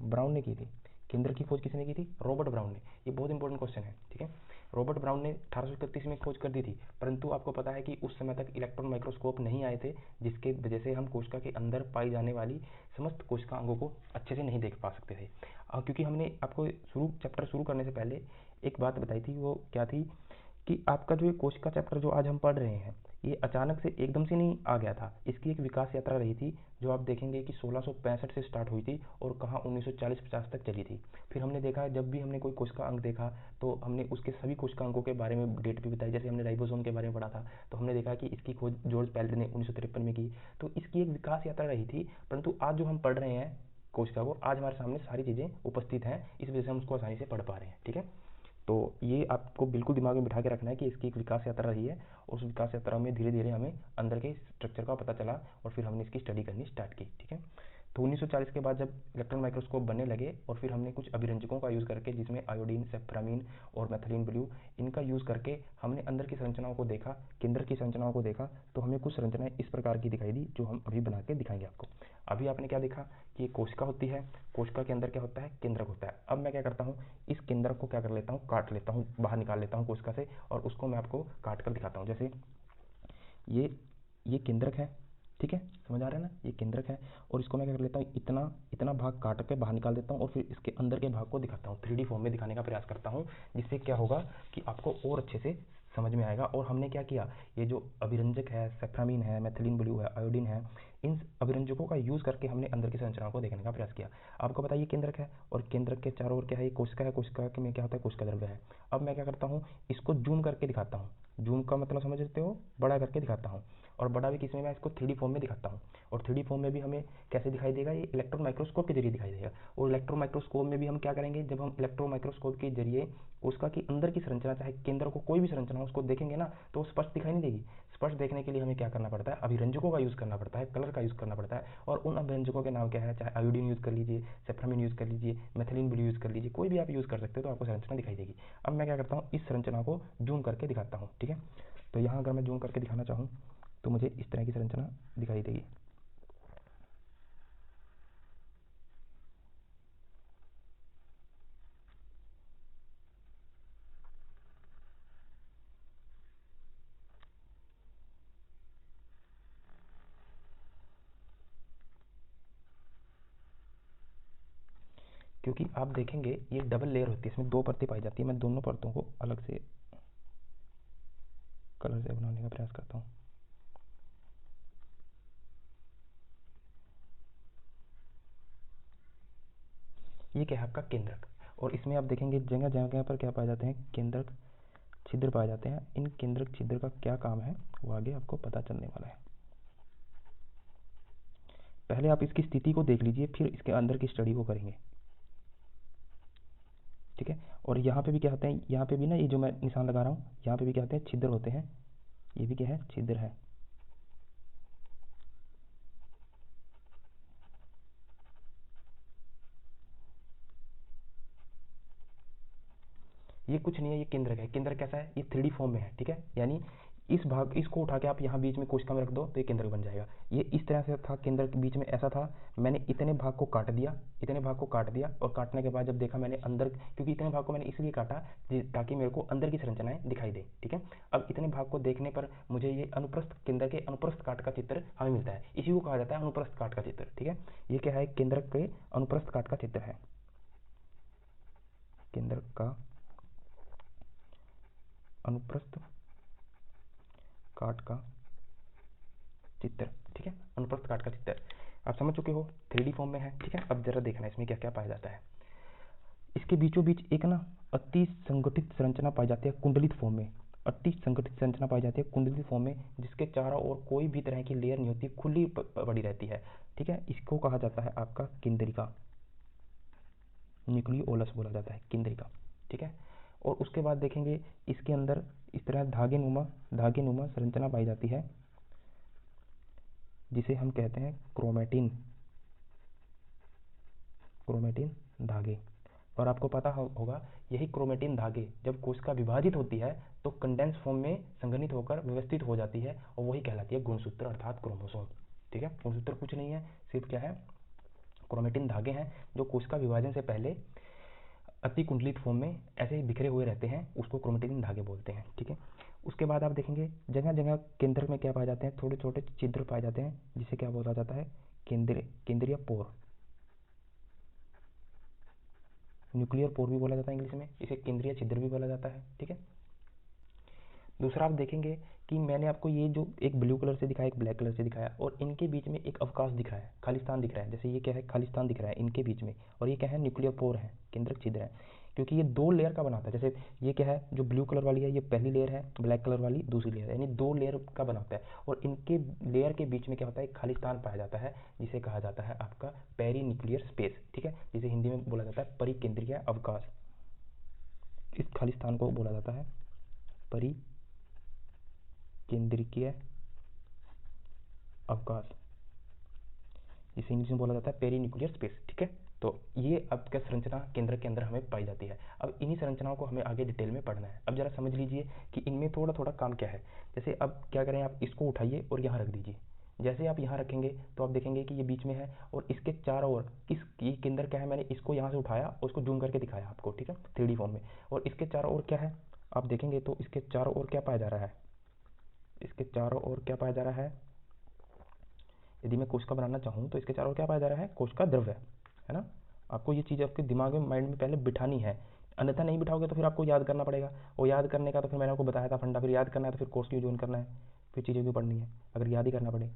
ब्राउन ने की थी। केंद्र की खोज किसने की थी, रॉबर्ट ब्राउन ने। ये बहुत इंपॉर्टेंट क्वेश्चन है। ठीक है, रॉबर्ट ब्राउन ने 1831 में खोज कर दी थी, परंतु आपको पता है कि उस समय तक इलेक्ट्रॉन माइक्रोस्कोप नहीं आए थे, जिसके वजह से हम कोशिका के अंदर पाई जाने वाली समस्त कोशिका अंगों को अच्छे से नहीं देख पा सकते थे। क्योंकि हमने आपको चैप्टर शुरू करने से पहले एक बात बताई थी, वो क्या थी कि आपका जो ये कोशिका चैप्टर जो आज हम पढ़ रहे हैं, ये अचानक से एकदम से नहीं आ गया था। इसकी एक विकास यात्रा रही थी, जो आप देखेंगे कि 1665 से स्टार्ट हुई थी और कहाँ 1940-50 तक चली थी। फिर हमने देखा, जब भी हमने कोई कोशिका अंग देखा तो हमने उसके सभी कोशिका अंगों के बारे में डेट भी बताई। जैसे हमने राइबोसोम के बारे में पढ़ा था, तो हमने देखा कि इसकी खोज जॉर्ज पैलेट ने 1953 में की। तो इसकी एक विकास यात्रा रही थी, परंतु आज जो हम पढ़ रहे हैं कोशिका को, आज हमारे सामने सारी चीज़ें उपस्थित हैं, इस वजह से हम उसको आसानी से पढ़ पा रहे हैं। ठीक है, तो ये आपको बिल्कुल दिमाग में बिठा के रखना है कि इसकी एक विकास यात्रा रही है, और उस विकास यात्रा में धीरे धीरे हमें अंदर के स्ट्रक्चर का पता चला और फिर हमने इसकी स्टडी करनी स्टार्ट की। ठीक है, तो 1940 के बाद जब इलेक्ट्रॉन माइक्रोस्कोप बनने लगे और फिर हमने कुछ अभिरंजकों का यूज़ करके, जिसमें आयोडीन, सेफ्रामीन और मैथिलीन ब्लू, इनका यूज़ करके हमने अंदर की संरचनाओं को देखा, केंद्र की संरचनाओं को देखा, तो हमें कुछ संरचनाएं इस प्रकार की दिखाई दी जो हम अभी बना के दिखाएंगे आपको। अभी आपने क्या देखा कि कोशिका होती है, कोशिका के अंदर क्या होता है, केंद्रक होता है। अब मैं क्या करता हूँ, इस केंद्रक को क्या कर लेता हूँ, काट लेता हूँ, बाहर निकाल लेता हूँ कोशिका से, और उसको मैं आपको काट कर दिखाता हूँ। जैसे ये केंद्रक है, ठीक है, समझ आ रहा है ना, ये केंद्रक है, और इसको मैं क्या कर लेता हूँ, इतना इतना भाग काट के बाहर निकाल देता हूँ, और फिर इसके अंदर के भाग को दिखाता हूँ, 3D फॉर्म में दिखाने का प्रयास करता हूँ, जिससे क्या होगा कि आपको और अच्छे से समझ में आएगा। और हमने क्या किया, ये जो अभिरंजक है, सेफ्रामीन है, मैथिलीन ब्लू है, आयोडीन है, इन अभिरंजकों का यूज़ करके हमने अंदर की संरचनाओं को देखने का प्रयास किया। आपको पता है ये केंद्रक है, और केंद्रक के चारों ओर क्या है, ये कोशिका है, कोशिका में क्या होता है, कोशिका द्रव्य है। अब मैं क्या करता हूँ, इसको जूम करके दिखाता हूँ। जूम का मतलब समझते हो, बड़ा करके दिखाता हूँ, और बड़ा भी किसमें, मैं इसको 3D फॉर्म में दिखाता हूँ। और 3D फॉर्म में भी हमें कैसे दिखाई देगा, ये इलेक्ट्रॉन माइक्रोस्कोप के जरिए दिखाई देगा। और इलेक्ट्रॉन माइक्रोस्कोप में भी हम क्या करेंगे, जब हम इलेक्ट्रॉन माइक्रोस्कोप के जरिए उसका की अंदर की संरचना, चाहे केंद्र को कोई भी संरचना हो, उसको देखेंगे ना, तो वो स्पष्ट दिखाई नहीं देगी। स्पष्ट देखने के लिए हमें क्या करना पड़ता है, अभिरंजकों का यूज़ करना पड़ता है, कलर का यूज़ करना पड़ता है। और उन अभिरंजकों के नाम क्या है, चाहे आयोडीन यूज़ कर लीजिए, सेफ्रामीन यूज़ कर लीजिए, मैथिलीन ब्लू यूज़ कर लीजिए, कोई भी आप यूज़ कर सकते हो, तो आपको संरचना दिखाई देगी। अब मैं क्या करता हूँ, इस संरचना को जूम करके दिखाता हूँ। ठीक है, तो यहाँ अगर मैं जूम करके दिखाना चाहूँ तो मुझे इस तरह की संरचना दिखाई देगी। क्योंकि आप देखेंगे ये डबल लेयर होती है, इसमें 2 परतें पाई जाती है। मैं दोनों परतों को अलग से कलर से बनाने का प्रयास करता हूँ। ये क्या है, आपका केंद्रक, और इसमें आप देखेंगे जगह जगह पर क्या पाए जाते हैं, केंद्रक छिद्र पाए जाते हैं। इन केंद्रक छिद्र का क्या काम है, वो आगे आपको पता चलने वाला है। पहले आप इसकी स्थिति को देख लीजिए, फिर इसके अंदर की स्टडी को करेंगे। ठीक है, और यहाँ पे भी क्या होते हैं, यहाँ पे भी ना, ये जो मैं निशान लगा रहा हूँ, यहाँ पे भी क्या होते हैं, छिद्र होते हैं। ये भी क्या है, छिद्र है। ये कुछ नहीं है, ये केंद्रक है। केंद्रक कैसा है, ये 3D फॉर्म में है। ठीक है, यानी इस भाग, इसको उठा के आप यहाँ बीच में कोशिका में रख दो तो ये केंद्रक बन जाएगा। ये इस तरह से था, केंद्र के बीच में ऐसा था। मैंने इतने भाग को काट दिया, इतने भाग को काट दिया, और काटने के बाद जब देखा मैंने अंदर, क्योंकि इतने भाग को मैंने इसलिए काटा ताकि मेरे को अंदर की संरचनाएं दिखाई दे। ठीक है, अब इतने भाग को देखने पर मुझे ये अनुप्रस्थ, केंद्र के अनुप्रस्थ काट का चित्र हमें मिलता है। इसी को कहा जाता है अनुप्रस्थ काट का चित्र। ठीक है, ये क्या है, केंद्र के अनुप्रस्थ काट का चित्र है, केंद्र का अनुप्रस्थ काट का चित्र। ठीक है, अनुप्रस्थ काट का चित्र आप समझ चुके हो, 3D फॉर्म में है। ठीक है, अब जरा देखना इसमें क्या क्या पाया जाता है। इसके बीचों बीच एक ना अति संगठित संरचना पाई जाती है, कुंडलित फॉर्म में। अति संगठित संरचना पाई जाती है कुंडलित फॉर्म में, जिसके चारों ओर कोई भी तरह की लेयर नहीं होती, खुली पड़ी रहती है। ठीक है, इसको कहा जाता है आपका केंद्रिका, न्यूक्लियोलस बोला जाता है, केंद्रिका। ठीक है, और उसके बाद देखेंगे इसके अंदर इस तरह धागे नुमा संरचना पाई जाती है, जिसे हम कहते हैं क्रोमेटिन, क्रोमेटिन धागे। और आपको पता होगा, यही क्रोमेटिन धागे जब कोशिका विभाजित होती है तो कंडेंस फॉर्म में संघनित होकर व्यवस्थित हो जाती है, और वही कहलाती है गुणसूत्र अर्थात क्रोमोसोम। ठीक है, गुणसूत्र कुछ नहीं है, सिर्फ क्या है, क्रोमेटिन धागे हैं, जो कोशिका विभाजन से पहले अति कुंडलित फॉर्म में ऐसे ही बिखरे हुए रहते हैं, उसको क्रोमेटिन धागे बोलते हैं। ठीक है, उसके बाद आप देखेंगे जगह जगह केंद्र में क्या पाए जाते हैं, छोटे छोटे छिद्र पाए जाते हैं, जिसे क्या बोला जाता है, केंद्रीय पोर, न्यूक्लियर पोर भी बोला जाता है इंग्लिश में, इसे केंद्रीय छिद्र भी बोला जाता है। ठीक है, दूसरा आप देखेंगे कि मैंने आपको ये जो एक ब्लू कलर से दिखाया, एक ब्लैक कलर से दिखाया, और इनके बीच में एक अवकाश दिख रहा है, खालिस्तान दिख रहा है। जैसे ये क्या है, खालिस्तान दिख रहा है इनके बीच में, और ये क्या है, न्यूक्लियर पोर है, केंद्रक छिद्र है। क्योंकि ये 2 लेयर का बनाता है। जैसे ये क्या है, जो ब्लू कलर वाली है, ये पहली लेयर है, ब्लैक कलर वाली दूसरी लेयर है, यानी 2 लेयर का बनाता है। और इनके लेयर के बीच में क्या होता है, खालिस्तान पाया जाता है, जिसे कहा जाता है आपका पेरी न्यूक्लियर स्पेस। ठीक है, जिसे हिंदी में बोला जाता है परिकेंद्रीय अवकाश, इस खाली स्थान को बोला जाता है परिकेंद्रकीय अवकाश, जिसे इंग्लिश में बोला जाता है पेरी न्यूक्लियर स्पेस। ठीक है, तो ये आपका संरचना केंद्र के अंदर हमें पाई जाती है। अब इन्हीं संरचनाओं को हमें आगे डिटेल में पढ़ना है। अब जरा समझ लीजिए कि इनमें थोड़ा थोड़ा काम क्या है। जैसे अब क्या करें, आप इसको उठाइए और यहाँ रख दीजिए। जैसे आप यहाँ रखेंगे तो आप देखेंगे कि ये बीच में है और इसके चारों ओर ये केंद्र क्या है, मैंने इसको यहाँ से उठाया और उसको जूम करके दिखाया आपको, ठीक है, 3D फॉर्म में। और इसके चारों ओर क्या है, आप देखेंगे तो इसके चारों ओर क्या पाया जा रहा है, इसके चारों ओर क्या पाया जा रहा है, यदि मैं कोशिका बनाना चाहूँ तो इसके चारों ओर क्या पाया जा रहा है, कोशिका द्रव्य, है ना। आपको ये चीज़ आपके दिमाग में, माइंड में पहले बिठानी है, अन्यथा नहीं बिठाओगे तो फिर आपको याद करना पड़ेगा। और याद करने का तो फिर मैंने आपको बताया था फंडा, फिर याद करना है तो फिर कोर्स की ज्वाइन करना है, फिर चीज़ें भी पढ़नी है अगर याद ही करना पड़े।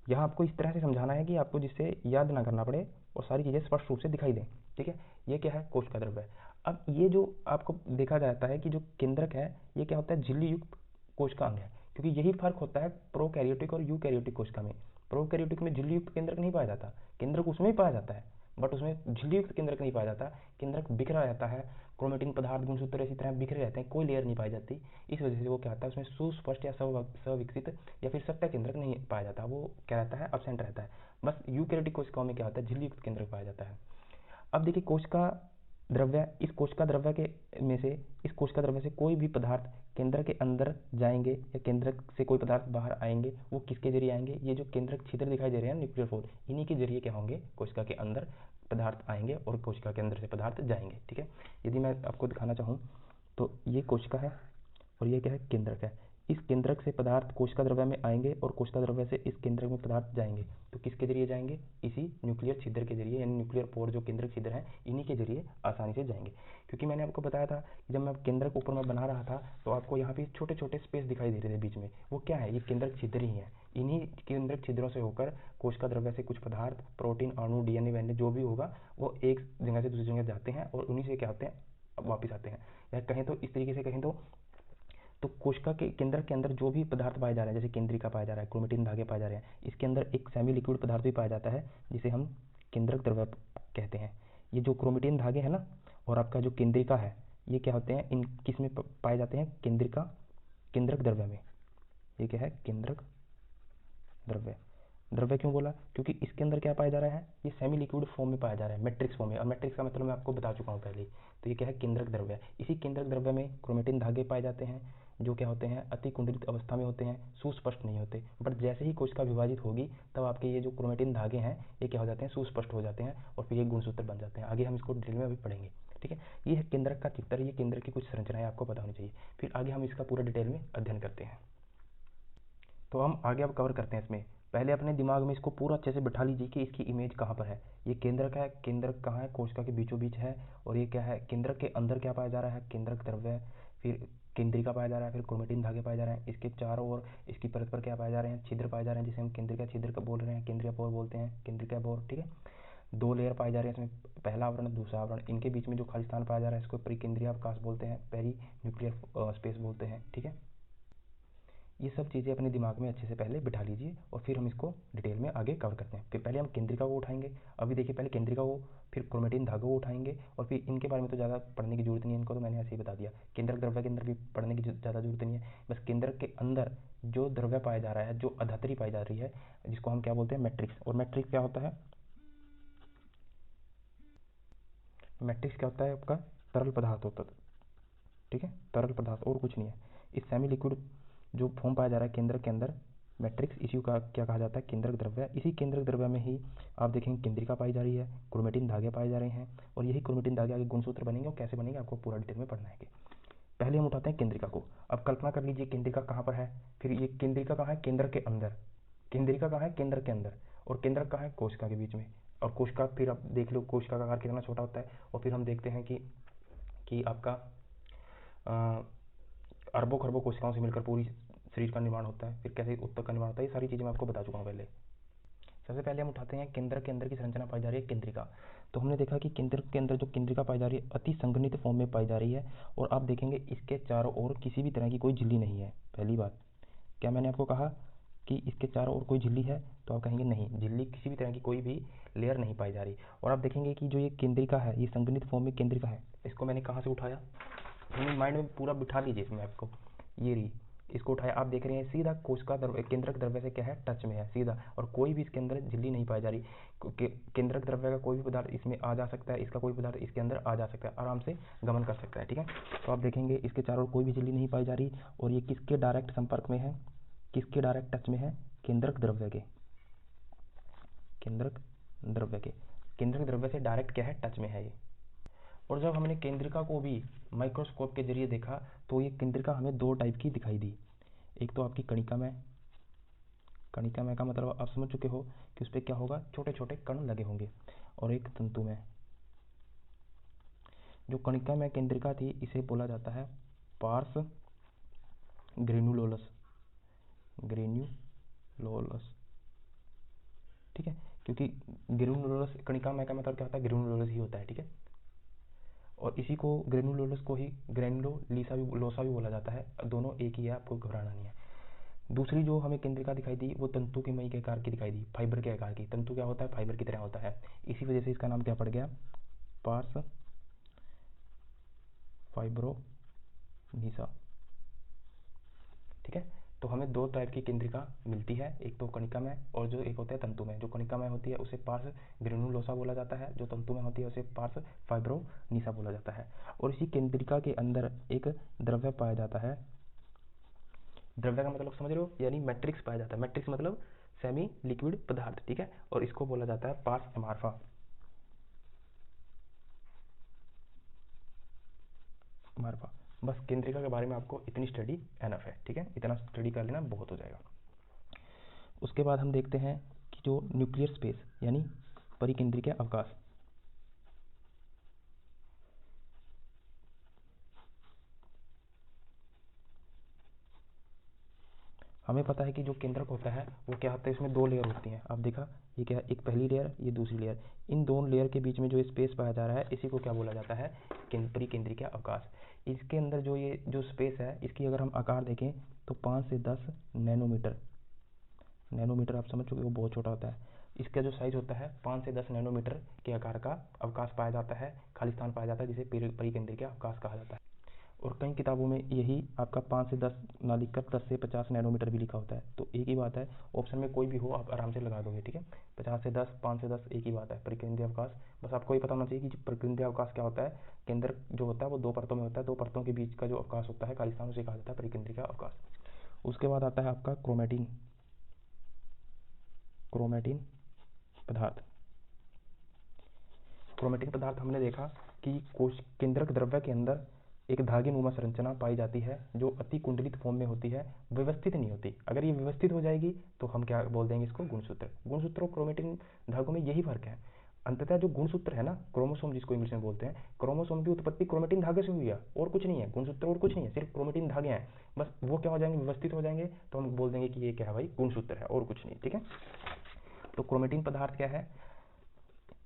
यहाँ आपको इस तरह से समझाना है कि आपको जिससे याद ना करना पड़े और सारी चीज़ें स्पष्ट रूप से दिखाई दें। ठीक है, ये क्या है, कोशिका द्रव्य। अब ये जो आपको देखा जाता है कि जो केंद्रक है ये क्या होता है, झिल्ली युक्त कोशिका अंग है, क्योंकि यही फर्क होता है प्रोकैरियोटिक और यूकैरियोटिक कोशिका में। प्रोकैरियोटिक में झिल्ली युक्त केंद्रक नहीं पाया जाता, केंद्रक उसमें ही पाया जाता है बट उसमें झिल्ली युक्त केंद्रक नहीं पाया जाता, केंद्रक बिखरा रहता है, क्रोमेटिन पदार्थ गुणसूत्र इसी तरह बिखरे रहते हैं, कोई लेयर नहीं पाई जाती। इस वजह से वो क्या होता है, उसमें सुस्पष्ट या सविकसित या फिर सट्टा केंद्रक नहीं पाया जाता, वो क्या रहता है, अब्सेंट रहता है। बस यूकैरियोटिक कोशिकाओं में क्या होता है, झिल्ली युक्त केंद्रक पाया जाता है। अब देखिए कोशिका द्रव्य, इस कोशिका द्रव्य के में से, इस कोशिका द्रव्य से कोई भी पदार्थ केंद्र के अंदर जाएंगे या केंद्र से कोई पदार्थ बाहर आएंगे, वो किसके जरिए आएंगे, ये जो केंद्रक छिद्र दिखाई दे रहे हैं न्यूक्लियर पोर, इन्हीं के जरिए क्या होंगे, कोशिका के अंदर पदार्थ आएंगे और कोशिका के अंदर से पदार्थ जाएंगे। ठीक है, यदि मैं आपको दिखाना चाहूँ तो ये कोशिका है और ये क्या है, केंद्रक है। इस केंद्रक से पदार्थ कोशिका द्रव्य में आएंगे और कोशिका द्रव्य से इस केंद्रक में पदार्थ जाएंगे, तो किसके जरिए जाएंगे, इसी न्यूक्लियर छिद्र के जरिए, यानी न्यूक्लियर पोर जो केंद्रक छिद्र है इन्हीं के जरिए आसानी से जाएंगे। क्योंकि मैंने आपको बताया था कि जब मैं केंद्रक ऊपर में बना रहा था तो आपको यहाँ पे छोटे छोटे स्पेस दिखाई दे रहे थे बीच में, वो क्या है, ये केंद्रक छिद्र ही है। इन्हीं केंद्रक छिद्रों से होकर कोशिका द्रव्य से कुछ पदार्थ, प्रोटीन, अणु, डीएनए वैन जो भी होगा, वो एक जगह से दूसरी जगह जाते हैं और उन्हीं से क्या होते हैं, वापिस आते हैं। या कहें तो इस तरीके से कहें तो कोशिका के केंद्र के अंदर जो भी पदार्थ पाए जा रहे हैं, जैसे केंद्रिका पाया जा रहा है, क्रोमेटिन धागे पाए जा रहे हैं, इसके अंदर एक सेमी लिक्विड पदार्थ भी पाया जाता है जिसे हम केंद्रक द्रव्य कहते हैं। ये जो क्रोमेटिन धागे हैं ना, और आपका जो केंद्रिका है, ये क्या होते हैं, इन किस में पाए जाते हैं, केंद्रिका, केंद्रक द्रव्य में। ये क्या है, केंद्रक द्रव्य। द्रव्य क्यों बोला, क्योंकि इसके अंदर क्या पाया जा रहा है, ये सेमी लिक्विड फॉर्म में पाया जा रहा है, मैट्रिक्स फॉर्म में। और मैट्रिक्स का मतलब मैं आपको बता चुका हूँ पहले ही। तो ये क्या है, केंद्रक द्रव्य। इसी केंद्रक द्रव्य में क्रोमेटिन धागे पाए जाते हैं जो क्या होते हैं, अति कुंडलित अवस्था में होते हैं, सुस्पष्ट नहीं होते। बट जैसे ही कोशिका विभाजित होगी तब आपके ये जो क्रोमेटिन धागे हैं ये क्या हो जाते हैं, सुस्पष्ट हो जाते हैं और फिर ये गुणसूत्र बन जाते हैं। आगे हम इसको डिटेल में अभी पढ़ेंगे। ठीक है, ये है केंद्रक का चित्र, ये केंद्र की कुछ संरचनाएं आपको पता होनी चाहिए। फिर आगे हम इसका पूरा डिटेल में अध्ययन करते हैं। तो हम आगे अब कवर करते हैं इसमें। पहले अपने दिमाग में इसको पूरा अच्छे से बिठा लीजिए कि इसकी इमेज कहाँ पर है। ये केंद्रक है, केंद्रक कहाँ है, कोशिका के बीचों बीच है। और ये क्या है, केंद्रक के अंदर क्या पाया जा रहा है, केंद्रक द्रव्य, फिर केंद्रिका पाया जा रहा है, फिर क्रोमेटिन धागे पाए जा रहे हैं। इसके चारों ओर इसकी परत पर क्या पाए जा रहे हैं, छिद्र पाए जा रहे हैं, जिसे हम केंद्रिका छिद्र का बोल रहे हैं, केंद्रीय पोर बोलते हैं, केंद्रिका पोर। ठीक है, 2 लेयर पाए जा रहे हैं इसमें, पहला आवरण, दूसरा आवरण। इनके बीच में जो खाली स्थान पाया जा रहा है इसको परिकेंद्रीय अवकाश बोलते हैं, पेरी न्यूक्लियर स्पेस बोलते हैं। ठीक है, ये सब चीज़ें अपने दिमाग में अच्छे से पहले बिठा लीजिए और फिर हम इसको डिटेल में आगे कवर करते हैं। फिर पहले हम केंद्रिका को उठाएंगे। अभी देखिए, पहले केंद्रिका को, फिर क्रोमेटिन धागों को उठाएंगे और फिर इनके बारे में तो ज़्यादा पढ़ने की जरूरत नहीं है, इनको तो मैंने ऐसे ही बता दिया। केंद्रक द्रव्य के अंदर भी पढ़ने की ज़्यादा जरूरत नहीं है। बस केंद्रक के अंदर जो द्रव्य पाया जा रहा है, जो अधातरी पाई जा रही है, जिसको हम क्या बोलते हैं, मैट्रिक्स। और मैट्रिक्स क्या होता है, मैट्रिक्स क्या होता है, आपका तरल पदार्थ होता है। ठीक है, तरल पदार्थ और कुछ नहीं है। इस सेमी लिक्विड जो फॉर्म पाया जा रहा है केंद्र के अंदर, मैट्रिक्स, इसी का क्या कहा जाता है, केंद्रक द्रव्य। इसी केंद्रक द्रव्य में ही आप देखेंगे केंद्रिका पाई जा रही है, क्रोमेटिन धागे पाए जा रहे हैं, और यही क्रोमेटिन धागे आगे गुणसूत्र बनेंगे। और कैसे बनेंगे आपको पूरा डिटेल में पढ़ना है। पहले हम उठाते हैं केंद्रिका को। अब कल्पना कर लीजिए केंद्रिका कहाँ पर है, फिर ये केंद्रिका कहाँ है, केंद्र के अंदर। केंद्रिका कहाँ है, केंद्र के अंदर। और केंद्रक कहाँ है, कोशिका के बीच में। और कोशिका, फिर आप देख लो कोशिका का आकार कितना छोटा होता है। और फिर हम देखते हैं कि आपका अरबों खरबों कोशिकाओं से मिलकर पूरी शरीर का निर्माण होता है, फिर कैसे उत्तक का निर्माण होता है, ये सारी चीज़ें मैं आपको बता चुका हूँ पहले। सबसे पहले हम उठाते हैं केंद्र के अंदर की संरचना पाई जा रही है, केंद्रिका। तो हमने देखा कि केंद्र के अंदर जो केंद्रिका पाई जा रही है अति संघनित फॉर्म में पाई जा रही है। और आप देखेंगे इसके चारों ओर किसी भी तरह की कोई झिल्ली नहीं है। पहली बात, क्या मैंने आपको कहा, कि इसके चारों ओर कोई झिल्ली है, तो आप कहेंगे नहीं, झिल्ली किसी भी तरह की कोई भी लेयर नहीं पाई जा रही। और आप देखेंगे कि जो ये केंद्रिका है, ये संघनित फॉर्म में केंद्रिका है, इसको मैंने कहाँ से उठाया, अपने माइंड में पूरा बिठा लीजिए इस मैप को, ये रही, इसको उठाया, आप देख रहे हैं सीधा कोशिका केंद्रक द्रव्य से क्या है, टच में है सीधा, और कोई भी इसके अंदर झिल्ली नहीं पाई जा रही। केंद्रक द्रव्य का कोई भी पदार्थ इसमें आ जा सकता है, इसका कोई पदार्थ इसके अंदर आ जा सकता है, आराम से गमन कर सकता है, ठीक है। तो आप देखेंगे इसके चारों ओर कोई भी झिल्ली नहीं पाई जा रही, और ये किसके डायरेक्ट संपर्क में है, किसके डायरेक्ट टच में है, केंद्रक द्रव्य के, केंद्रक द्रव्य के, केंद्रक द्रव्य से डायरेक्ट क्या है, टच में है ये। और जब हमने केंद्रिका को भी माइक्रोस्कोप के जरिए देखा, तो ये केंद्रिका हमें दो टाइप की दिखाई दी। एक तो आपकी कणिकामय, कणिकामय का मतलब आप समझ चुके हो कि उस पर क्या होगा, छोटे छोटे कण लगे होंगे, और एक तंतुमय। जो कणिकामय केंद्रिका थी, इसे बोला जाता है पार्स ग्रेनुलोलस, ग्रेन्युलोलस, ठीक है, क्योंकि ग्रेनुलोलस, कणिकामय का मतलब क्या होता है, ग्रेनुलोलस ही होता है, ठीक है। और इसी को ग्रेनुलोलस को ही ग्रेनुलोलीसा भी, लोसा भी बोला जाता है, दोनों एक ही है, आपको घबराना नहीं है। दूसरी जो हमें केंद्रिका दिखाई दी, वो तंतु के मई के आकार की दिखाई दी, फाइबर के आकार की। तंतु क्या होता है, फाइबर की तरह होता है, इसी वजह से इसका नाम क्या पड़ गया, पार्स फाइब्रोनीसा, ठीक है। तो हमें दो टाइप की केंद्रिका मिलती है, एक तो कणिकामय और जो एक होता है तंतुमय। जो कणिकामय होती है उसे पार्स ग्रेनुलोसा बोला जाता है, जो तंतुमय होती है उसे पार्स फाइब्रोनीसा बोला जाता है। और इसी केंद्रिका के अंदर एक द्रव्य पाया जाता है, द्रव्य का मतलब समझ रहे हो, यानी मैट्रिक्स पाया जाता है। मैट्रिक्स मतलब सेमी लिक्विड पदार्थ, ठीक है, और इसको बोला जाता है पार्स अमार्फा, अमार्फा। बस केंद्रिका के बारे में आपको इतनी स्टडी एनफ है, ठीक है, इतना स्टडी कर लेना बहुत हो जाएगा। उसके बाद हम देखते हैं कि जो न्यूक्लियर स्पेस यानी परिकेंद्रिक अवकाश, हमें पता है कि जो केंद्रक होता है वो क्या होता है, इसमें दो लेयर होती हैं, आप देखा, ये क्या है, एक पहली लेयर, ये दूसरी लेयर। इन दोनों लेयर के बीच में जो स्पेस पाया जा रहा है, इसी को क्या बोला जाता है, परिकेंद्रिक अवकाश। इसके अंदर जो ये जो स्पेस है, इसकी अगर हम आकार देखें तो 5 से 10 नैनोमीटर, नैनोमीटर आप समझ चुके हो, बहुत छोटा होता है। इसका जो साइज होता है 5 से 10 नैनोमीटर के आकार का अवकाश पाया जाता है, खाली स्थान पाया जाता है, जिसे परिकेंद्रिक अवकाश कहा जाता है। और कई किताबों में यही आपका 5 से 10 ना लिखकर 10 से 50 नैनोमीटर भी लिखा होता है, तो एक ही बात है, ऑप्शन में कोई भी हो आप आराम से लगा दोगे, ठीक है। 50 से 10, 5 से 10 एक ही बात है, परिकेंद्रीय अवकाश। बस आपको ये पता होना चाहिए कि परिकेंद्रीय अवकाश क्या होता है। केंद्र जो होता है वो दो परतों में होता है, दो परतों के बीच का जो अवकाश होता है खाली स्थान, उसे कहा जाता है परिकेंद्रिक अवकाश। उसके बाद आता है आपका क्रोमैटिन, क्रोमैटिन पदार्थ। क्रोमैटिन पदार्थ हमने देखा कि कोश केंद्रक द्रव्य के अंदर एक धागे नुमा संरचना पाई जाती है, जो अति कुंडलित फॉर्म में होती है, व्यवस्थित नहीं होती। अगर ये व्यवस्थित हो जाएगी तो हम क्या बोल देंगे इसको, गुणसूत्र। गुणसूत्र और क्रोमैटिन धागों में यही फर्क है। अंततः जो गुणसूत्र है ना, क्रोमोसोम जिसको इंग्लिश में बोलते हैं, क्रोमोसोम की उत्पत्ति क्रोमैटिन धागे से हुई है, और कुछ नहीं है। गुणसूत्र और कुछ नहीं है, सिर्फ क्रोमैटिन धागे हैं, बस वो क्या हो जाएंगे, व्यवस्थित हो जाएंगे, तो हम बोल देंगे कि ये क्या है भाई, गुणसूत्र है, और कुछ नहीं, ठीक है। तो क्रोमैटिन पदार्थ क्या है,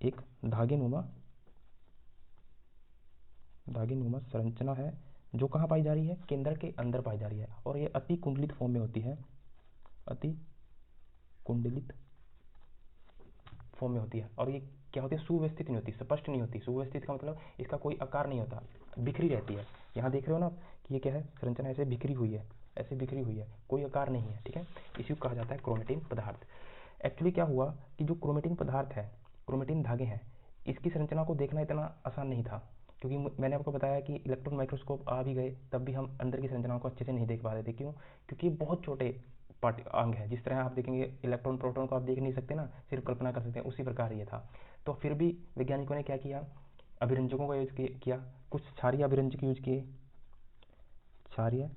एक धागे नुमा, धागे नुमा संरचना है, जो कहाँ पाई जा रही है, केंद्र के अंदर पाई जा रही है, और ये अति कुंडलित फॉर्म में होती है, अति कुंडलित फॉर्म में होती है। और ये क्या होती है, सुव्यवस्थित नहीं होती, स्पष्ट नहीं होती। सुव्यवस्थित का मतलब इसका कोई आकार नहीं होता, बिखरी रहती है। यहाँ देख रहे हो ना आप कि ये क्या है, संरचना ऐसे बिखरी हुई है, ऐसे बिखरी हुई है, कोई आकार नहीं है, ठीक है। इसी को कहा जाता है क्रोमैटिन पदार्थ। एक्चुअली क्या हुआ कि जो क्रोमैटिन पदार्थ है, क्रोमैटिन धागे हैं, इसकी संरचना को देखना इतना आसान नहीं था, क्योंकि मैंने आपको बताया कि इलेक्ट्रॉन माइक्रोस्कोप आ भी गए तब भी हम अंदर की संरचनाओं को अच्छे से नहीं देख पा रहे थे। क्यों? क्योंकि ये बहुत छोटे पार्ट अंग है। जिस तरह आप देखेंगे इलेक्ट्रॉन प्रोटॉन को आप देख नहीं सकते ना, सिर्फ कल्पना कर सकते हैं, उसी प्रकार ये था। तो फिर भी वैज्ञानिकों ने क्या किया, अभिरंजकों का यूज किया, कुछ क्षारीय अभिरंजक यूज किए, क्षारीय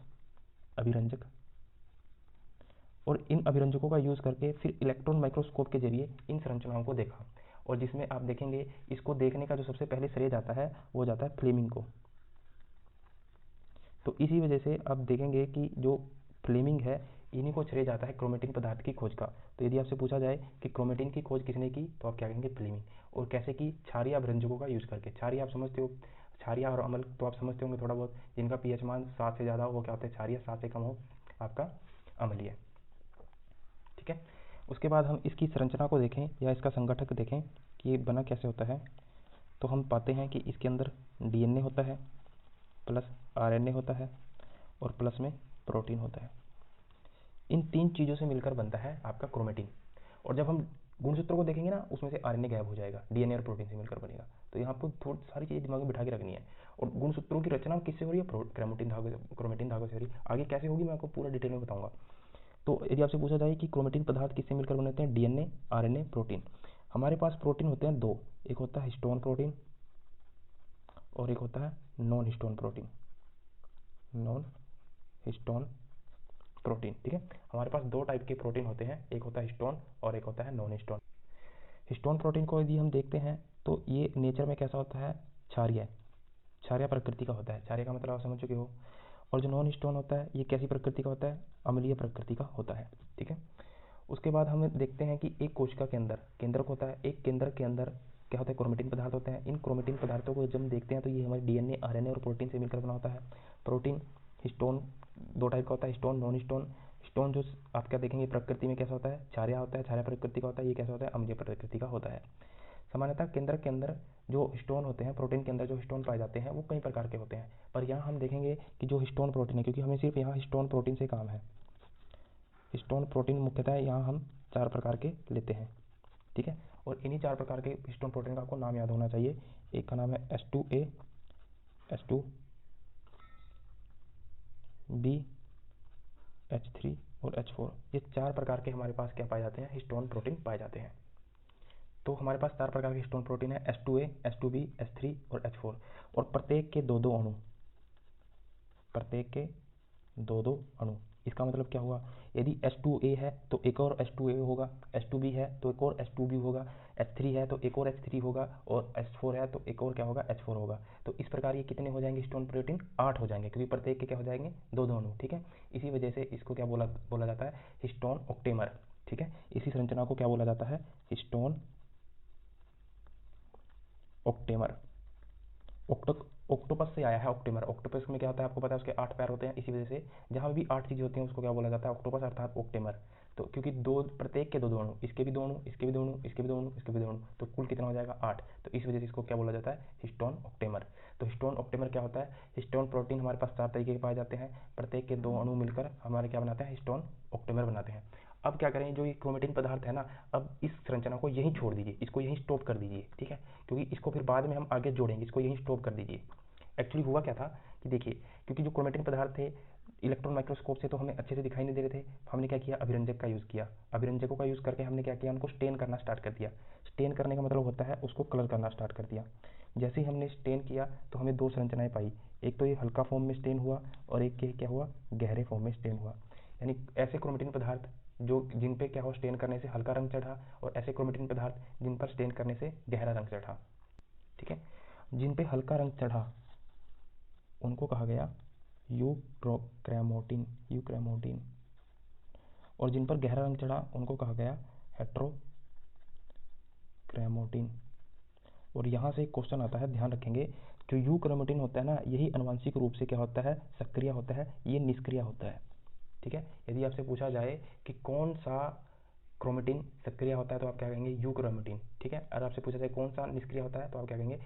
अभिरंजक, और इन अभिरंजकों का यूज करके फिर इलेक्ट्रॉन माइक्रोस्कोप के जरिए इन संरचनाओं को देखा। और जिसमें आप देखेंगे इसको देखने का जो सबसे पहले श्रेय जाता है वो जाता है फ्लेमिंग को। तो इसी वजह से आप देखेंगे कि जो फ्लेमिंग है, इन्हीं को श्रेय जाता है क्रोमैटिन पदार्थ की खोज का। तो यदि आपसे पूछा जाए कि क्रोमैटिन की खोज किसने की, तो आप क्या कहेंगे, फ्लेमिंग। और कैसे की, क्षारीय अभिरंजकों का यूज करके। क्षारीय आप समझते हो, क्षारीय और अम्ल तो आप समझते होंगे थोड़ा बहुत, जिनका पीएच मान 7 से ज़्यादा हो वो क्या होते हैं, क्षारीय, 7 से कम हो आपका अम्लीय। ठीक है। उसके बाद हम इसकी संरचना को देखें या इसका संगठक देखें कि ये बना कैसे होता है, तो हम पाते हैं कि इसके अंदर डीएनए होता है, प्लस आरएनए होता है और प्लस में प्रोटीन होता है। इन तीन चीज़ों से मिलकर बनता है आपका क्रोमेटिन। और जब हम गुणसूत्र को देखेंगे ना, उसमें से आरएनए गायब हो जाएगा, डीएनए और प्रोटीन से मिलकर बनेगा। तो यहाँ आपको थोड़ी सारी चीज़ें दिमाग में बिठा के रखनी है। और गुणसूत्रों की रचना किससे हो रही है? क्रोमेटिन धागे से हो रही है। आगे कैसे होगी मैं आपको पूरा डिटेल में बताऊंगा। तो यदि आपसे पूछा जाए कि क्रोमेटिन पदार्थ किससे मिलकर बनते हैं, डीएनए, आरएनए, प्रोटीन। हमारे पास प्रोटीन होते हैं दो, एक होता है हिस्टोन प्रोटीन और एक होता है non histone protein. Non histone protein, ठीक है। हमारे पास दो टाइप के प्रोटीन होते हैं, एक होता है हिस्टोन और एक होता है नॉन हिस्टोन। हिस्टोन प्रोटीन को यदि हम देखते हैं तो ये नेचर में कैसा होता है, क्षारीय, क्षारीय प्रकृति का होता है। क्षारीय का मतलब आप समझ चुके हो। और जो नॉन हिस्टोन होता है ये कैसी प्रकृति का होता है, अम्लीय प्रकृति का होता है, ठीक है। उसके बाद हम देखते हैं कि एक कोशिका के अंदर केंद्रक होता है, एक केंद्रक के अंदर क्या होता है, क्रोमेटिन पदार्थ होते हैं। इन क्रोमेटिन पदार्थों को जब हम देखते हैं तो ये हमारे डीएनए, आरएनए और प्रोटीन से मिलकर बना होता है। प्रोटीन हिस्टोन दो टाइप का होता है, हिस्टोन, नॉन हिस्टोन। हिस्टोन जो आप क्या देखेंगे प्रकृति में कैसा होता है, क्षारीय होता है, क्षारीय प्रकृति का होता है। ये कैसा होता है, अम्लीय प्रकृति का होता है। सामान्यतः केंद्रक के अंदर जो हिस्टोन होते हैं, प्रोटीन के अंदर जो हिस्टोन पाए जाते हैं वो कई प्रकार के होते हैं। पर यहाँ हम देखेंगे कि जो हिस्टोन प्रोटीन है, क्योंकि हमें सिर्फ यहाँ हिस्टोन प्रोटीन से काम है, हिस्टोन प्रोटीन मुख्यतः यहाँ हम 4 प्रकार के लेते हैं, ठीक है। और इन्हीं 4 प्रकार के हिस्टोन प्रोटीन का आपको नाम याद होना चाहिए। एक का नाम है H2A, H2B, H3 और H4। ये 4 प्रकार के हमारे पास क्या पाए जाते हैं, हिस्टोन प्रोटीन पाए जाते हैं। तो हमारे पास 4 प्रकार के हिस्टोन प्रोटीन है, H2A, H2B, H3 और H4। और प्रत्येक के दो दो अणु, प्रत्येक के दो दो अणु। इसका मतलब क्या हुआ, यदि H2A है तो एक और H2A होगा, H2B है तो एक और H2B होगा, H3 है तो एक और H3 होगा और H4 है तो एक और क्या होगा, H4 होगा। तो इस प्रकार ये कितने हो जाएंगे हिस्टोन प्रोटीन, 8 हो जाएंगे, क्योंकि प्रत्येक के क्या हो जाएंगे, दो दो अणु, ठीक है। इसी वजह से इसको क्या बोला जाता है, हिस्टोन ऑक्टेमर, ठीक है। इसी संरचना को क्या बोला जाता है, हिस्टोन ऑक्टेमर। ऑक्टोपस से आया है ऑक्टेमर। ऑक्टोपस में क्या होता है आपको पता है, उसके 8 पैर होते हैं। इसी वजह से जहाँ भी 8 चीज़ें होती हैं उसको क्या बोला जाता है, ऑक्टोपस अर्थात ऑक्टेमर। तो क्योंकि दो प्रत्येक के दो दो अणु, इसके भी दो अणु, इसके भी दो अणु, इसके भी दो अणु, इसके भी दो अणु, तो कुल कितना हो जाएगा, 8। तो इस वजह से इसको क्या बोला जाता है, हिस्टोन ऑक्टेमर। तो हिस्टोन ऑक्टेमर क्या होता है, हिस्टोन प्रोटीन हमारे पास 4 तरीके के पाए जाते हैं, प्रत्येक के दो अणु मिलकर हमारे क्या बनाते हैं, हिस्टोन ऑक्टेमर बनाते हैं। अब क्या करें, जो ये क्रोमेटिन पदार्थ है ना, अब इस संरचना को यहीं छोड़ दीजिए, इसको यहीं स्टॉप कर दीजिए, ठीक है। क्योंकि इसको फिर बाद में हम आगे जोड़ेंगे, इसको यहीं स्टॉप कर दीजिए। एक्चुअली हुआ क्या था कि देखिए, क्योंकि जो क्रोमेटिन पदार्थ थे इलेक्ट्रॉन माइक्रोस्कोप से तो हमें अच्छे से दिखाई नहीं दे रहे थे। हमने क्या किया, अभिरंजक का यूज़ किया। अभिरंजकों का यूज़ करके हमने क्या किया, उनको स्टेन करना स्टार्ट कर दिया। स्टेन करने का मतलब होता है उसको कलर करना स्टार्ट कर दिया। जैसे ही हमने स्टेन किया तो हमें दो संरचनाएं पाई, एक तो ये हल्का फॉर्म में स्टेन हुआ और एक क्या हुआ, गहरे फॉर्म में स्टेन हुआ। यानी ऐसे क्रोमेटिन पदार्थ जो जिन पे क्या हो, स्टेन करने से हल्का रंग चढ़ा, और ऐसे क्रोमेटिन पदार्थ जिन पर स्टेन करने से गहरा रंग चढ़ा, ठीक है। जिन पे हल्का रंग चढ़ा उनको कहा गया यूक्रोमैटिन, यूक्रोमैटिन। और जिन पर गहरा रंग चढ़ा उनको कहा गया हेट्रोक्रोमैटिन। और यहाँ से एक क्वेश्चन आता है, ध्यान रखेंगे, जो यूक्रोमैटिन होता है ना, यही आनुवंशिक रूप से क्या होता है, सक्रिय होता है, ये निष्क्रिय होता है, ठीक है। यदि आपसे पूछा जाए कि कौन सा क्रोमेटिन सक्रिय होता है तो आप क्या कहेंगे, यूक्रोमैटिन, ठीक है। और आपसे पूछा जाए कौन सा निष्क्रिय होता है तो आप क्या कहेंगे,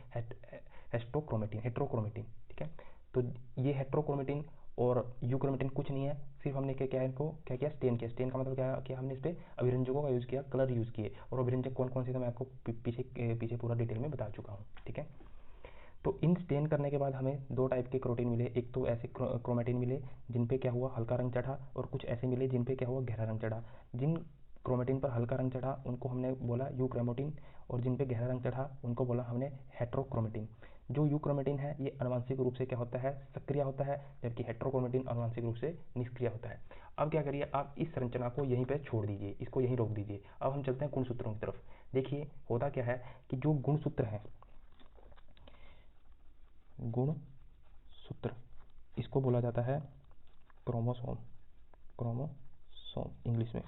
हेट्रोक्रोमैटिन, हेट्रोक्रोमैटिन, ठीक है। तो ये हेट्रोक्रोमैटिन और यूक्रोमैटिन कुछ नहीं है, सिर्फ हमने क्या किया, इनको क्या किया, स्टेन किया। स्टेन का मतलब क्या किया, हमने इस पर अभिरंजकों का यूज़ किया, कलर यूज़ किए। और अभिरंजक कौन कौन से तो मैं आपको पीछे पूरा डिटेल में बता चुका हूँ, ठीक है। तो इन स्टेन करने के बाद हमें दो टाइप के प्रोटीन मिले, एक तो ऐसे क्रोमेटिन मिले जिन पे क्या हुआ, हल्का रंग चढ़ा, और कुछ ऐसे मिले जिन पे क्या हुआ, गहरा रंग चढ़ा। जिन क्रोमेटिन पर हल्का रंग चढ़ा उनको हमने बोला यूक्रोमैटिन, और जिन पे गहरा रंग चढ़ा उनको बोला हमने हेट्रोक्रोमैटिन। जो यूक्रोमैटिन है ये आनुवंशिक रूप से क्या होता है, सक्रिय होता है, जबकि हेट्रोक्रोमैटिन आनुवंशिक रूप से निष्क्रिय होता है। अब क्या करिए, आप इस संरचना को यहीं पे छोड़ दीजिए, इसको यहीं रोक दीजिए। अब हम चलते हैं गुणसूत्रों की तरफ। देखिए होता क्या है कि जो गुणसूत्र है, गुणसूत्र, इसको बोला जाता है क्रोमोसोम, क्रोमोसोम इंग्लिश में।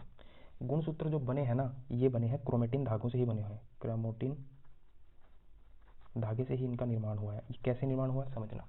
गुणसूत्र जो बने हैं ना, ये बने हैं क्रोमेटिन धागों से ही बने हुए हैं, क्रोमेटिन धागे से ही इनका निर्माण हुआ है। कैसे निर्माण हुआ है समझना।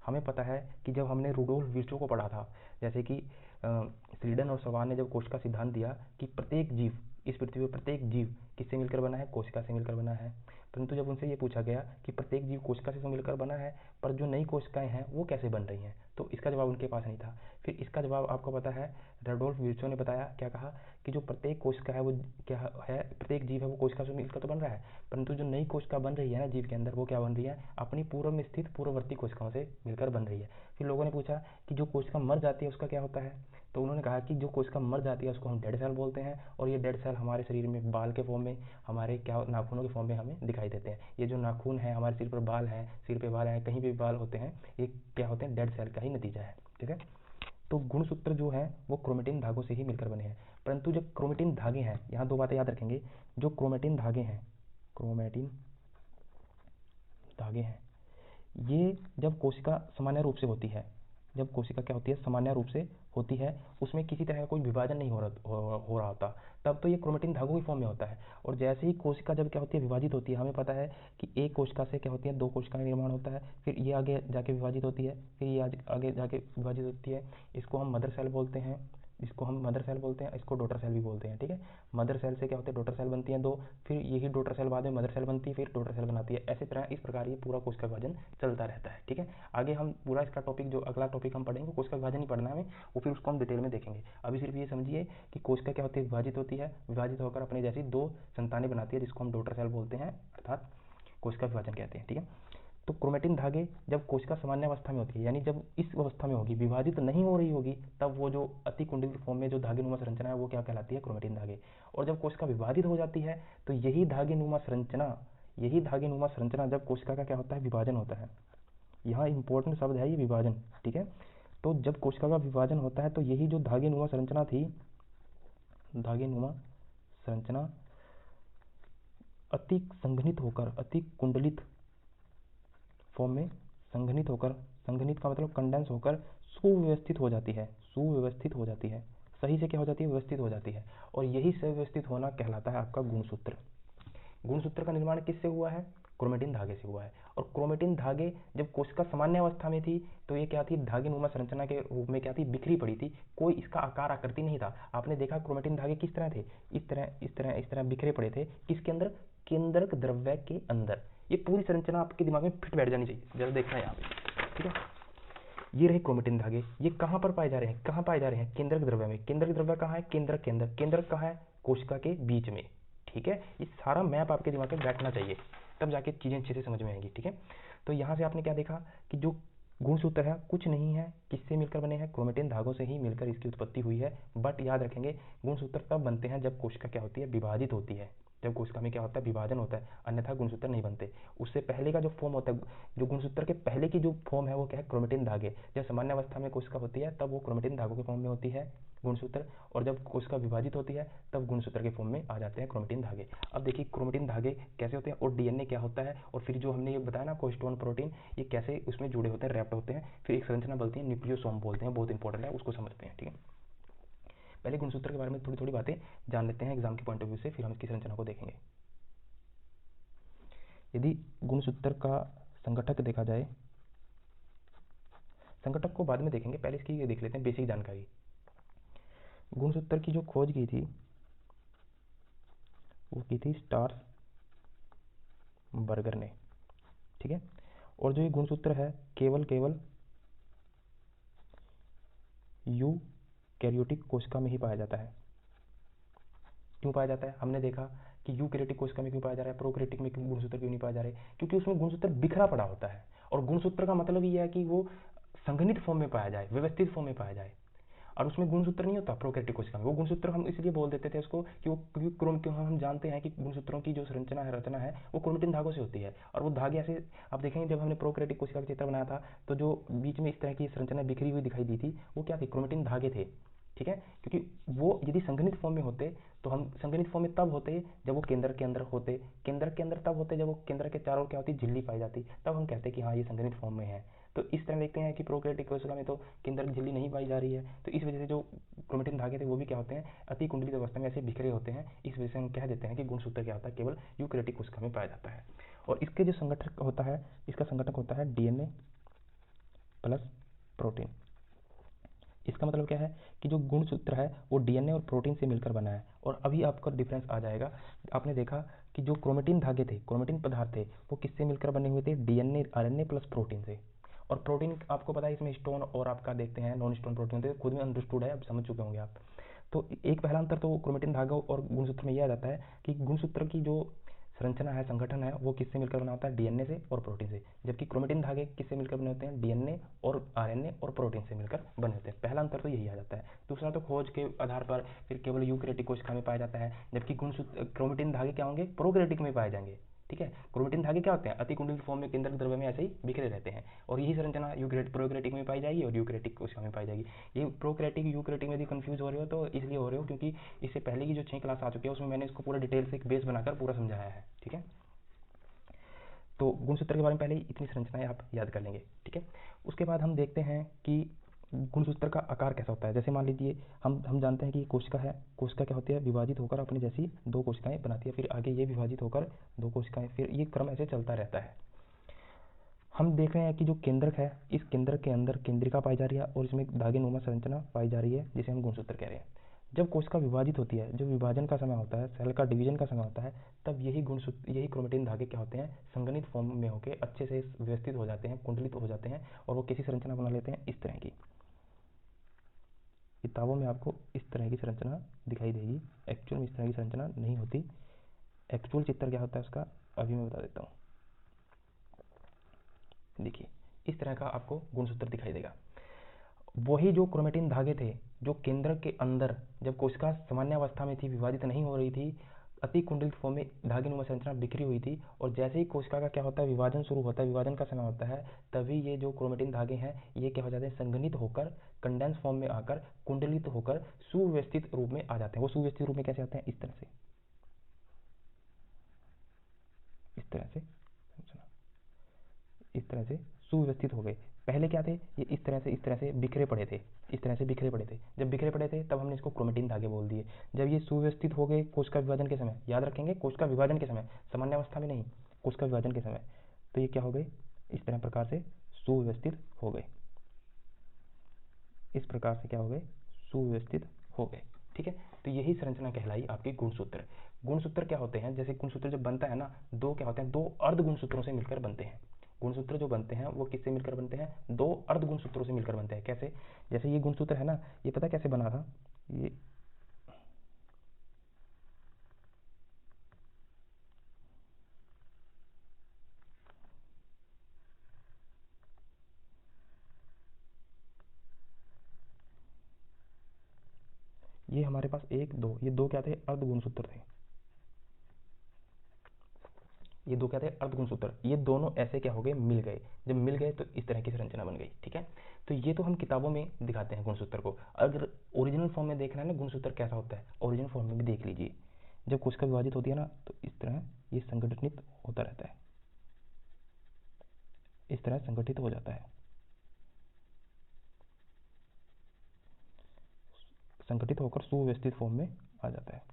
हमें पता है कि जब हमने रुडोल्फ विर्चो को पढ़ा था, जैसे कि स्लीडन और सवान ने जब कोशिका सिद्धांत दिया कि प्रत्येक जीव, इस पृथ्वी पर प्रत्येक जीव किससे मिलकर बना है, कोशिका से मिलकर बना है, परंतु जब उनसे ये पूछा गया कि प्रत्येक जीव कोशिका से मिलकर बना है, पर जो नई कोशिकाएं हैं वो कैसे बन रही हैं, तो इसका जवाब उनके पास नहीं था। फिर इसका जवाब आपको पता है, रडोल्फ विर्चो ने बताया, क्या कहा कि जो प्रत्येक कोशिका है वो क्या है, प्रत्येक जीव है वो कोशिका से मिलकर तो बन रहा है, परंतु जो नई कोशिका बन रही है ना जीव के अंदर, वो क्या बन रही है, अपनी पूर्व में स्थित पूर्ववर्ती कोशिकाओं से मिलकर बन रही है। फिर लोगों ने पूछा कि जो कोशिका मर जाती है उसका क्या होता है, तो उन्होंने कहा कि जो कोशिका मर जाती है उसको हम डेड सेल बोलते हैं, और ये डेड सेल हमारे शरीर में बाल के फॉर्म में, हमारे क्या नाखूनों के फॉर्म में हमें दिखाई देते हैं। ये जो नाखून है, हमारे सिर पर बाल हैं, सिर पे बाल हैं, कहीं भी बाल होते हैं, ये क्या होते हैं, डेड सेल का ही नतीजा है। ठीक है, तो गुणसूत्र जो है वो क्रोमेटिन धागों से ही मिलकर बने हैं, परंतु जो क्रोमेटिन धागे हैं, यहाँ दो बातें याद रखेंगे, जो क्रोमेटिन धागे हैं, क्रोमेटिन धागे हैं, ये जब कोशिका सामान्य रूप से होती है, जब कोशिका क्या होती है, सामान्य रूप से होती है, उसमें किसी तरह का कोई विभाजन नहीं हो रहा होता, तब तो ये क्रोमेटिन धागों की फॉर्म में होता है। और जैसे ही कोशिका जब क्या होती है, विभाजित होती है, हमें पता है कि एक कोशिका से क्या होती है, दो कोशिका का निर्माण होता है, फिर ये आगे जाके विभाजित होती है, फिर ये आगे जाके विभाजित होती है, इसको हम मदर सेल बोलते हैं, इसको डॉटर सेल भी बोलते हैं। ठीक है, मदर सेल से क्या होता है, डॉटर सेल बनती है दो, फिर यही डॉटर सेल बाद में मदर सेल बनती है, फिर डॉटर सेल बनाती है, इस प्रकार ये पूरा कोशिका विभाजन चलता रहता है। ठीक है, आगे हम पूरा इसका टॉपिक, जो अगला टॉपिक हम पढ़ेंगे, कोशिका विभाजन ही पढ़ना है हमें, वो फिर उसको हम डिटेल में देखेंगे। अभी सिर्फ ये समझिए कि कोशिका क्या होती है, विभाजित होती है, विभाजित होकर अपने जैसी दो संतानें बनाती है, जिसको हम डॉटर सेल बोलते हैं, अर्थात कोशिका विभाजन कहते हैं। ठीक है, तो क्रोमेटिन धागे जब कोशिका सामान्य अवस्था में होती है, यानी जब इस अवस्था में होगी, विभाजित नहीं हो रही होगी, तब वो जो अति कुंडलित फॉर्म में जो धागेनुमा संरचना है वो क्या कहलाती है, क्रोमेटिन धागे। और जब कोशिका विभाजित हो जाती है तो यही धागेनुमा संरचना जब कोशिका का क्या होता है, विभाजन होता है। यहाँ इंपॉर्टेंट शब्द है ये, विभाजन। ठीक है, तो जब कोशिका का विभाजन होता है तो यही जो धागेनुमा संरचना थी, धागेनुमा संरचना अति संघनित होकर, अति कुंडलित फॉर्म में संघनित होकर, संघनित का मतलब कंडेंस होकर सुव्यवस्थित हो जाती है, सुव्यवस्थित हो जाती है, सही से क्या हो जाती है, व्यवस्थित हो जाती है, और यही सुव्यवस्थित होना कहलाता है आपका गुणसूत्र। गुणसूत्र का निर्माण किससे हुआ है, क्रोमेटिन धागे से हुआ है। और क्रोमेटिन धागे जब कोशिका सामान्य अवस्था में थी तो ये क्या थी, धागेनुमा संरचना के रूप में क्या थी, बिखरी पड़ी थी, कोई इसका आकार आकृति नहीं था। आपने देखा क्रोमेटिन धागे किस तरह थे, इस तरह बिखरे पड़े थे, किसके अंदर, केंद्रक द्रव्य के अंदर। ये पूरी संरचना आपके दिमाग में फिट बैठ जानी चाहिए, जरा देखना यहाँ पे। ठीक है, ये रहे क्रोमेटिन धागे, ये कहाँ पर पाए जा रहे हैं, कहाँ पाए जा रहे हैं, केंद्रक द्रव्य में। केंद्रक द्रव्य कहाँ है, केंद्रक कहाँ है, कोशिका के बीच में। ठीक है, ये सारा मैप आपके दिमाग में बैठना चाहिए, तब जाके चीजें अच्छे से समझ में आएंगी। ठीक है, तो यहाँ से आपने क्या देखा कि जो गुणसूत्र है कुछ नहीं है, किससे मिलकर बने हैं, क्रोमेटिन धागों से ही मिलकर इसकी उत्पत्ति हुई है। बट याद रखेंगे, गुणसूत्र तब बनते हैं जब कोशिका क्या होती है, विभाजित होती है, जब कोशिका में क्या होता है, विभाजन होता है, अन्यथा गुणसूत्र नहीं बनते। उससे पहले का जो फॉर्म होता है, जो गुणसूत्र के पहले की जो फॉर्म है वो क्या है, क्रोमेटिन धागे। जब सामान्य अवस्था में कोशिका होती है तब वो क्रोमेटिन धागों के फॉर्म में होती है गुणसूत्र, और जब कोशिका विभाजित होती है तब गुणसूत्र के फॉर्म में आ जाते हैं क्रोमेटिन धागे। अब देखिए क्रोमेटिन धागे कैसे होते हैं, और डीएनए क्या होता है, और फिर जो हमने ये बताया ना कोहिस्टोन प्रोटीन, ये कैसे उसमें जुड़े होते हैं, रैप्ट होते हैं, फिर एक संरचना बोलती है न्यूक्लियोसोम बोलते हैं, बहुत इंपॉर्टेंट है, उसको समझते हैं। ठीक है, पहले गुणसूत्र के बारे में थोड़ी थोड़ी बातें जान लेते हैं एग्जाम के पॉइंट ऑफ व्यू से, फिर हम इसकी संरचना को देखेंगे। यदि गुणसूत्र का संगठक देखा जाए, संगठक को बाद में देखेंगे, पहले इसकी ये देख लेते हैं बेसिक जानकारी। गुणसूत्र की जो खोज की थी वो की थी स्टार्स बर्गर ने। ठीक है, और जो ये गुणसूत्र है केवल यूकैरियोटिक कोशिका में ही पाया जाता है। क्यों पाया जाता है, हमने देखा कि यूकैरियोटिक कोशिका में क्यों पाया जा रहा है, प्रोकैरियोटिक में क्यों गुणसूत्र क्यों नहीं पाया जा रहा है, क्योंकि उसमें गुणसूत्र बिखरा पड़ा होता है। और गुणसूत्र का मतलब ये है कि वो संघनित फॉर्म में पाया जाए, व्यवस्थित फॉर्म में पाया जाए, और उसमें गुणसूत्र नहीं होता प्रोकैरियोटिक कोशिका में। वो गुणसूत्र हम इसलिए बोल देते थे उसको कि वो क्योंकि हम जानते हैं कि गुणसूत्रों की जो रचना है वो क्रोमेटिन धागों से होती है, और वो धागे ऐसे, आप देखेंगे जब हमने प्रोकैरियोटिक कोशिका का चित्र बनाया था तो जो बीच में इस तरह की संरचना बिखरी हुई दिखाई दी थी, वो क्या थी, क्रोमेटिन धागे थे। ठीक है, क्योंकि वो यदि संघनित फॉर्म में होते तो हम संघनित फॉर्म में तब होते जब वो केंद्र के अंदर होते, केंद्र के अंदर तब होते जब वो केंद्र के चारों क्या होती, झिल्ली पाई जाती, तब हम कहते कि हाँ ये संघनित फॉर्म में है। तो इस तरह देखते हैं कि प्रोकैरियोटिक कोशिका में तो केंद्र की झिल्ली नहीं पाई जा रही है, तो इस वजह से जो क्रोमेटिन धागे थे वो भी क्या होते हैं, अति कुंडलित अवस्था में ऐसे बिखरे होते हैं। इस वजह से हम कह देते हैं कि गुणसूत्र क्या होता है, केवल यूकैरियोटिक कोशिका में पाया जाता है। और इसके जो संगठक होता है, इसका संगठक होता है डीएनए प्लस प्रोटीन। इसका मतलब क्या है कि जो गुणसूत्र है वो डीएनए और प्रोटीन से मिलकर बना है। और अभी आपका डिफरेंस आ जाएगा। आपने देखा कि जो क्रोमेटिन धागे थे, क्रोमेटिन पदार्थ थे, वो किससे मिलकर बने हुए थे? डीएनए, आरएनए प्लस प्रोटीन से। और प्रोटीन आपको पता है इसमें स्टोन और आपका देखते हैं नॉन स्टोन प्रोटीन होते हैं, खुद में अंडरस्टूड है, अब समझ चुके होंगे आप। तो एक पहला अंतर तो क्रोमेटिन धागा और गुणसूत्र में यह आ जाता है कि गुणसूत्र की जो संरचना है, संगठन है, वो किससे मिलकर बना होता है? डीएनए से और प्रोटीन से। जबकि क्रोमेटिन धागे किससे मिलकर बने होते हैं? डीएनए और आरएनए और प्रोटीन से मिलकर बने होते हैं। पहला अंतर तो यही आ जाता है। दूसरा तो खोज के आधार पर फिर केवल यूकेरियोटिक कोशिका में पाया जाता है, जबकि गुणसूत्र क्रोमेटिन धागे क्या होंगे? प्रोकैरियोटिक में पाए जाएंगे। ठीक है, क्रोमेटिन धागे क्या होते हैं? अतिकुंडलित फॉर्म में केंद्रक द्रव्य में ऐसे ही बिखरे रहते हैं। और यही संरचना प्रोकैरियोटिक में पाई जाएगी और यूकेरियोटिक कोशिका में पाई जाएगी। ये प्रोकैरियोटिक यूकेरियोटिक में यदि कंफ्यूज हो रहे हो तो इसलिए हो रहे हो क्योंकि इससे पहले की जो 6 क्लास आ चुकी है उसमें मैंने इसको पूरा डिटेल से एक बेस बनाकर पूरा समझाया है। ठीक है, तो गुणसूत्र के बारे में पहले ही इतनी संरचनाएं आप याद कर लेंगे। ठीक है, उसके बाद हम देखते हैं कि गुणसूत्र का आकार कैसा होता है। जैसे मान लीजिए हम जानते हैं कि कोशिका है, कोशिका क्या होती है? विभाजित होकर अपनी जैसी दो कोशिकाएं बनाती है, फिर आगे ये विभाजित होकर दो कोशिकाएं, फिर ये क्रम ऐसे चलता रहता है। हम देख रहे हैं कि जो केंद्रक है, इस केंद्रक के अंदर केंद्रिका पाई जा रही है और इसमें धागे नुमा संरचना पाई जा रही है, जिसे हम गुणसूत्र कह रहे हैं। जब कोशिका विभाजित होती है, जो विभाजन का समय होता है, सेल का डिवीजन का समय होता है, तब यही गुणसूत्र, यही क्रोमेटिन धागे क्या होते हैं? संगठित फॉर्म में होकर अच्छे से व्यवस्थित हो जाते हैं, कुंडलित हो जाते हैं और वो कैसी संरचना बना लेते हैं? इस तरह की। किताबों में आपको इस तरह की संरचना दिखाई देगी, एक्चुअल में इस तरह की संरचना नहीं होती। एक्चुअल चित्र क्या होता है उसका अभी मैं बता देता हूँ। देखिए, इस तरह का आपको गुणसूत्र दिखाई देगा। वही जो क्रोमेटिन धागे थे, जो केंद्रक के अंदर जब कोशिका सामान्य अवस्था में थी, विभाजित नहीं हो रही थी, अति कुंडलित फॉर्म में धागे नुमा संरचना बिखरी हुई थी, और जैसे ही कोशिका का क्या होता है? विभाजन शुरू होता है, विभाजन का समय होता है, तभी ये जो क्रोमेटिन धागे हैं ये क्या हो जाते हैं? संघनित होकर कंडेंस फॉर्म में आकर कुंडलित होकर सुव्यवस्थित रूप में आ जाते हैं। वो सुव्यवस्थित रूप में कैसे आते हैं? इस तरह से, इस तरह से, इस तरह से सुव्यवस्थित हो गए। पहले क्या थे? ये इस तरह से बिखरे पड़े थे, इस तरह से बिखरे पड़े थे। जब बिखरे पड़े थे तब हमने इसको क्रोमेटिन धागे बोल दिए। जब ये सुव्यवस्थित हो गए कोशिका विभाजन के समय, याद रखेंगे कोशिका विभाजन के समय, सामान्य अवस्था में नहीं, कोशिका विभाजन के समय, तो ये क्या हो गए? इस तरह प्रकार से सुव्यवस्थित हो गए। इस प्रकार से क्या हो गए? सुव्यवस्थित हो गए। ठीक है, तो यही संरचना कहलाई आपके गुणसूत्र। गुणसूत्र क्या होते हैं? जैसे गुणसूत्र जब बनता है ना, दो क्या होते हैं? दो अर्ध गुणसूत्रों से मिलकर बनते हैं। गुणसूत्र जो बनते हैं वो किससे मिलकर बनते हैं? दो अर्ध गुणसूत्रों से मिलकर बनते हैं। कैसे? जैसे ये गुणसूत्र है ना, ये पता कैसे बना था? ये हमारे पास एक दो, ये दो क्या थे? अर्ध गुणसूत्र थे। ये दो क्या थे? अर्ध गुणसूत्र। ये दोनों ऐसे क्या हो गए? मिल गए। जब मिल गए तो इस तरह की संरचना बन गई। ठीक है, तो ये तो हम किताबों में दिखाते हैं गुणसूत्र को। अगर ओरिजिनल फॉर्म में देखना है ना गुणसूत्र कैसा होता है, ओरिजिनल फॉर्म में भी देख लीजिए। जब कोशिका विभाजित होती है ना तो इस तरह ये संगठित होता रहता है, इस तरह संगठित हो जाता है, संगठित होकर सुव्यवस्थित फॉर्म में आ जाता है।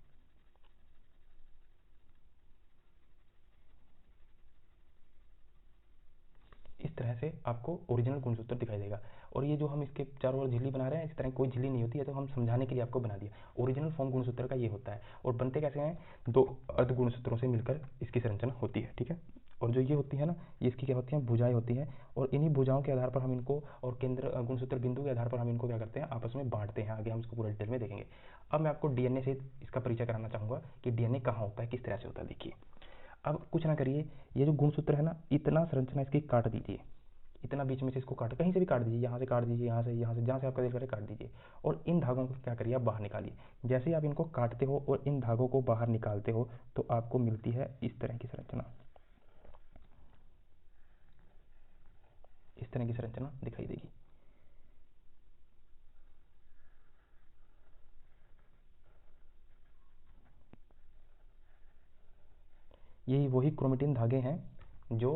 इस तरह से आपको ओरिजिनल गुणसूत्र दिखाई देगा। और ये जो हम इसके चारों ओर झिल्ली बना रहे हैं, इस तरह कोई झिल्ली नहीं होती है, तो हम समझाने के लिए आपको बना दिया। ओरिजिनल फॉर्म गुणसूत्र का ये होता है। और बनते कैसे हैं? दो अर्ध गुणसूत्रों से मिलकर इसकी संरचना होती है। ठीक है, और जो ये होती है ना, ये इसकी क्या होती हैं? भुजाएं होती हैं। और इन्हीं भुजाओं के आधार पर हम इनको, और केंद्र गुणसूत्र बिंदु के आधार पर हम इनको क्या करते हैं? आपस में बांटते हैं। आगे हम इसको पूरा डिटेल में देखेंगे। अब मैं आपको डीएनए से इसका परिचय कराना चाहूँगा कि डीएनए कहाँ होता है, किस तरह से होता है। देखिए, अब कुछ ना करिए, ये जो गुणसूत्र है ना, इतना संरचना इसकी काट दीजिए, इतना बीच में से इसको काट, कहीं से भी काट दीजिए, यहाँ से काट दीजिए, यहाँ से जहाँ से आपका दिल करे काट दीजिए। और इन धागों को क्या करिए? आप बाहर निकालिए। जैसे ही आप इनको काटते हो और इन धागों को बाहर निकालते हो तो आपको मिलती है इस तरह की संरचना, इस तरह की संरचना दिखाई देगी। यही वही क्रोमेटिन धागे हैं जो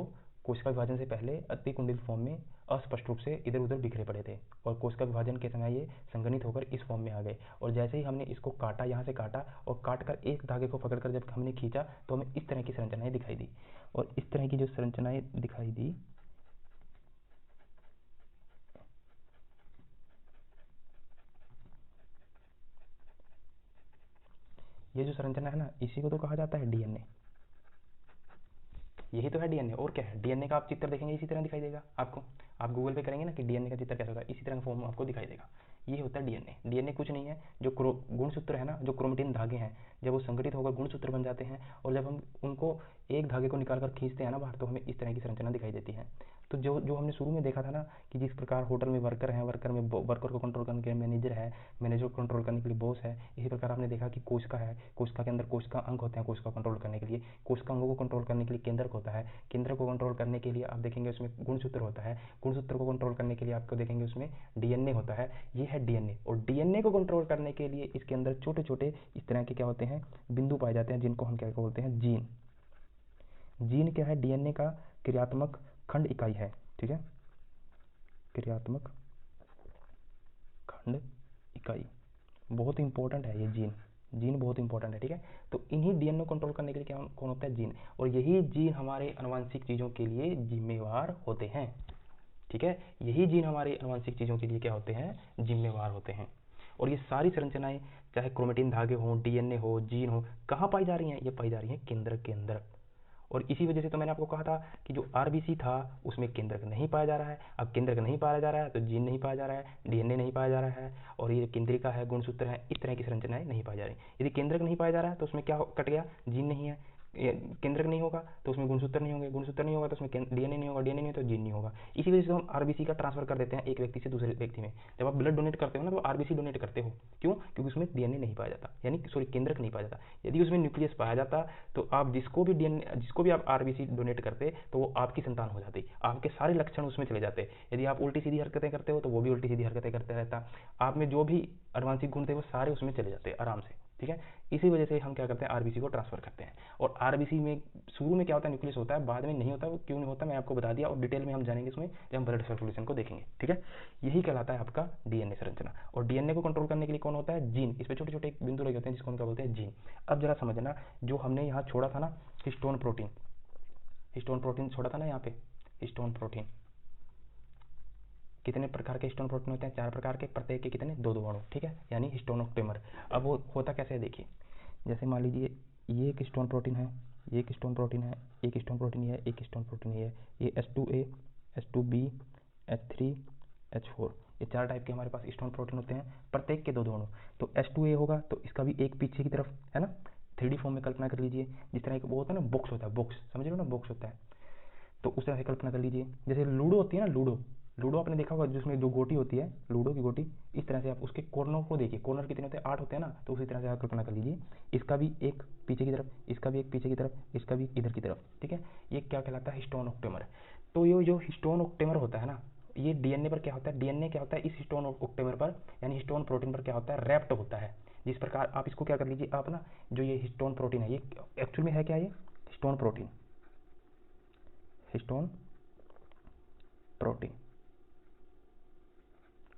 कोशिका विभाजन से पहले अति कुंडलित फॉर्म में अस्पष्ट रूप से इधर उधर बिखरे पड़े थे, और कोशिका विभाजन के समय ये संघनित होकर इस फॉर्म में आ गए। और जैसे ही हमने इसको काटा, यहाँ से काटा और काट कर एक धागे को पकड़कर जब हमने खींचा तो हमें इस तरह की संरचनाएं दिखाई दी। और इस तरह की जो संरचनाएं दिखाई दी, ये जो संरचना है ना, इसी को तो कहा जाता है डीएनए। यही तो है डीएनए, और क्या है। डीएनए का आप चित्र देखेंगे इसी तरह दिखाई देगा आपको। आप गूगल पे करेंगे ना कि डीएनए का चित्र कैसा होता है, इसी तरह का फॉर्म आपको दिखाई देगा। ये होता है डीएनए। डीएनए कुछ नहीं है, जो गुणसूत्र है ना, जो क्रोमेटिन धागे हैं, जब वो संगठित होकर गुणसूत्र बन जाते हैं, और जब हम उनको एक धागे को निकाल कर खींचते हैं ना बाहर, तो हमें इस तरह की संरचना दिखाई देती है। तो जो जो हमने शुरू में देखा था ना, कि जिस प्रकार होटल में वर्कर हैं, वर्कर को कंट्रोल करने के लिए मैनेजर है, मैनेजर को कंट्रोल करने के लिए बॉस है, इसी प्रकार आपने देखा कि कोशिका है, कोशिका के अंदर कोशिका अंग होते हैं कोशिका को कंट्रोल करने के लिए, कोशिका अंगों को कंट्रोल करने के लिए केंद्रक होता है, केंद्र को कंट्रोल करने के लिए आप देखेंगे उसमें गुणसूत्र होता है, गुणसूत्र को कंट्रोल करने के लिए आपको देखेंगे उसमें डीएनए होता है। ये है डीएनए, और डीएनए को कंट्रोल करने के लिए इसके अंदर छोटे छोटे इस तरह के क्या होते हैं, बिंदु पाए जाते हैं, जिनको हम क्या बोलते हैं, जीन। जीन क्या है, डीएनए का क्रियात्मक खंड इकाई है, ठीक है, क्रियात्मक खंड इकाई। बहुत इंपॉर्टेंट है ये जीन, जीन बहुत इंपॉर्टेंट है, ठीक है। तो इन्हीं डीएनए को कंट्रोल करने के लिए क्या कौन होता है, जीन, और यही जीन हमारे आनुवंशिक चीज़ों के लिए जिम्मेवार होते हैं, ठीक है। यही जीन हमारे आनुवंशिक चीज़ों के लिए क्या होते हैं, जिम्मेवार होते हैं। और ये सारी संरचनाएं, चाहे क्रोमेटिन धागे हों, डीएनए हो, जीन हो, कहाँ पाई जा रही हैं, ये पाई जा रही हैं केंद्रक के अंदर। और इसी वजह से तो मैंने आपको कहा था कि जो आरबीसी था उसमें केंद्रक नहीं पाया जा रहा है। अब केंद्रक नहीं पाया जा रहा है तो जीन नहीं पाया जा रहा है, डीएनए नहीं पाया जा रहा है, और ये केंद्रिका है, गुणसूत्र है, इस तरह की संरचनाएं नहीं पाई जा रही। यदि केंद्रक नहीं पाया जा रहा है तो उसमें क्या कट गया, जीन नहीं है। केंद्रक नहीं होगा तो उसमें गुणसूत्र नहीं होंगे, गुणसूत्र नहीं होगा तो उसमें डीएनए नहीं होगा, डीएनए नहीं तो जीन नहीं होगा। इसी वजह से हम आरबीसी का ट्रांसफर कर देते हैं एक व्यक्ति से दूसरे व्यक्ति में। जब आप ब्लड डोनेट करते हो ना, तो आरबीसी डोनेट करते हो, क्यों, क्योंकि उसमें डीएनए नहीं पाया जाता, यानी सॉरी केंद्रक नहीं पाया जाता। यदि उसमें न्यूक्लियस पाया जाता तो आप जिसको भी आप आरबीसी डोनेट करते तो वो आपकी संतान हो जाती, आपके सारे लक्षण उसमें चले जाते। यदि आप उल्टी सीधी हरकतें करते हो तो वो भी उल्टी सीधी हरकतें करते रहता, आप में जो भी आनुवंशिक गुण थे वो सारे उसमें चले जाते आराम से, ठीक है। इसी वजह से हम क्या करते हैं, आरबीसी को ट्रांसफर करते हैं। और आरबीसी में शुरू में क्या होता है, न्यूक्लियस होता है, बाद में नहीं होता। वो क्यों नहीं होता मैं आपको बता दिया, और डिटेल में हम जानेंगे इसमें जब हम ब्लड सर्कुलेशन को देखेंगे, ठीक है। यही कहलाता है आपका डीएनए संरचना। और डीएनए को कंट्रोल करने के लिए कौन होता है, जीन। इस पर छोटे छोटे बिंदु लगे होते हैं जिसको हम क्या बोलते हैं, जीन। अब जरा समझना, जो हमने यहाँ छोड़ा था ना हिस्टोन प्रोटीन, हिस्टोन प्रोटीन छोड़ा था ना यहाँ पे, हिस्टोन प्रोटीन। कितने प्रकार के हिस्टोन प्रोटीन होते हैं, 4 प्रकार के, प्रत्येक के कितने, 2 2 अणु, ठीक है, यानी हिस्टोनोक्टेमर। अब वो होता कैसे है देखिए, जैसे मान लीजिए ये एक हिस्टोन प्रोटीन है, ये एक हिस्टोन प्रोटीन है, एक हिस्टोन प्रोटीन है, एक हिस्टोन प्रोटीन है, ये H2A, H2B, H3, H4, ये 4 टाइप के हमारे पास हिस्टोन प्रोटीन होते हैं, प्रत्येक के 2 2 अणु। तो H2A होगा तो इसका भी एक पीछे की तरफ है ना, 3D फॉर्म में कल्पना कर लीजिए, जिस तरह का वो होता है ना, बॉक्स होता है, बॉक्स समझ रहे हो ना, बॉक्स होता है। तो उस तरह से कल्पना कर लीजिए, जैसे लूडो होती है ना, लूडो, लूडो आपने देखा होगा जिसमें जो गोटी होती है, लूडो की गोटी, इस तरह से आप उसके कॉर्नर को देखिए, कॉर्नर कितने होते हैं, 8 होते हैं ना, तो उसी तरह से आप कल्पना कर लीजिए, इसका भी एक पीछे की तरफ, इसका भी एक पीछे की तरफ, इसका भी इधर की तरफ, ठीक है। ये क्या कहलाता है, हिस्टोन ऑक्टेमर। तो ये जो हिस्टोन ऑक्टेमर होता है ना, ये डीएनए पर क्या होता है, डीएनए क्या होता है, इस हिस्टोन ऑक्टेमर पर यानी हिस्टोन प्रोटीन पर क्या होता है, रैप्ट होता है। जिस प्रकार आप इसको क्या कर लीजिए, आप ना जो ये हिस्टोन प्रोटीन है, ये एक्चुअल में है क्या, ये histone protein, histone protein,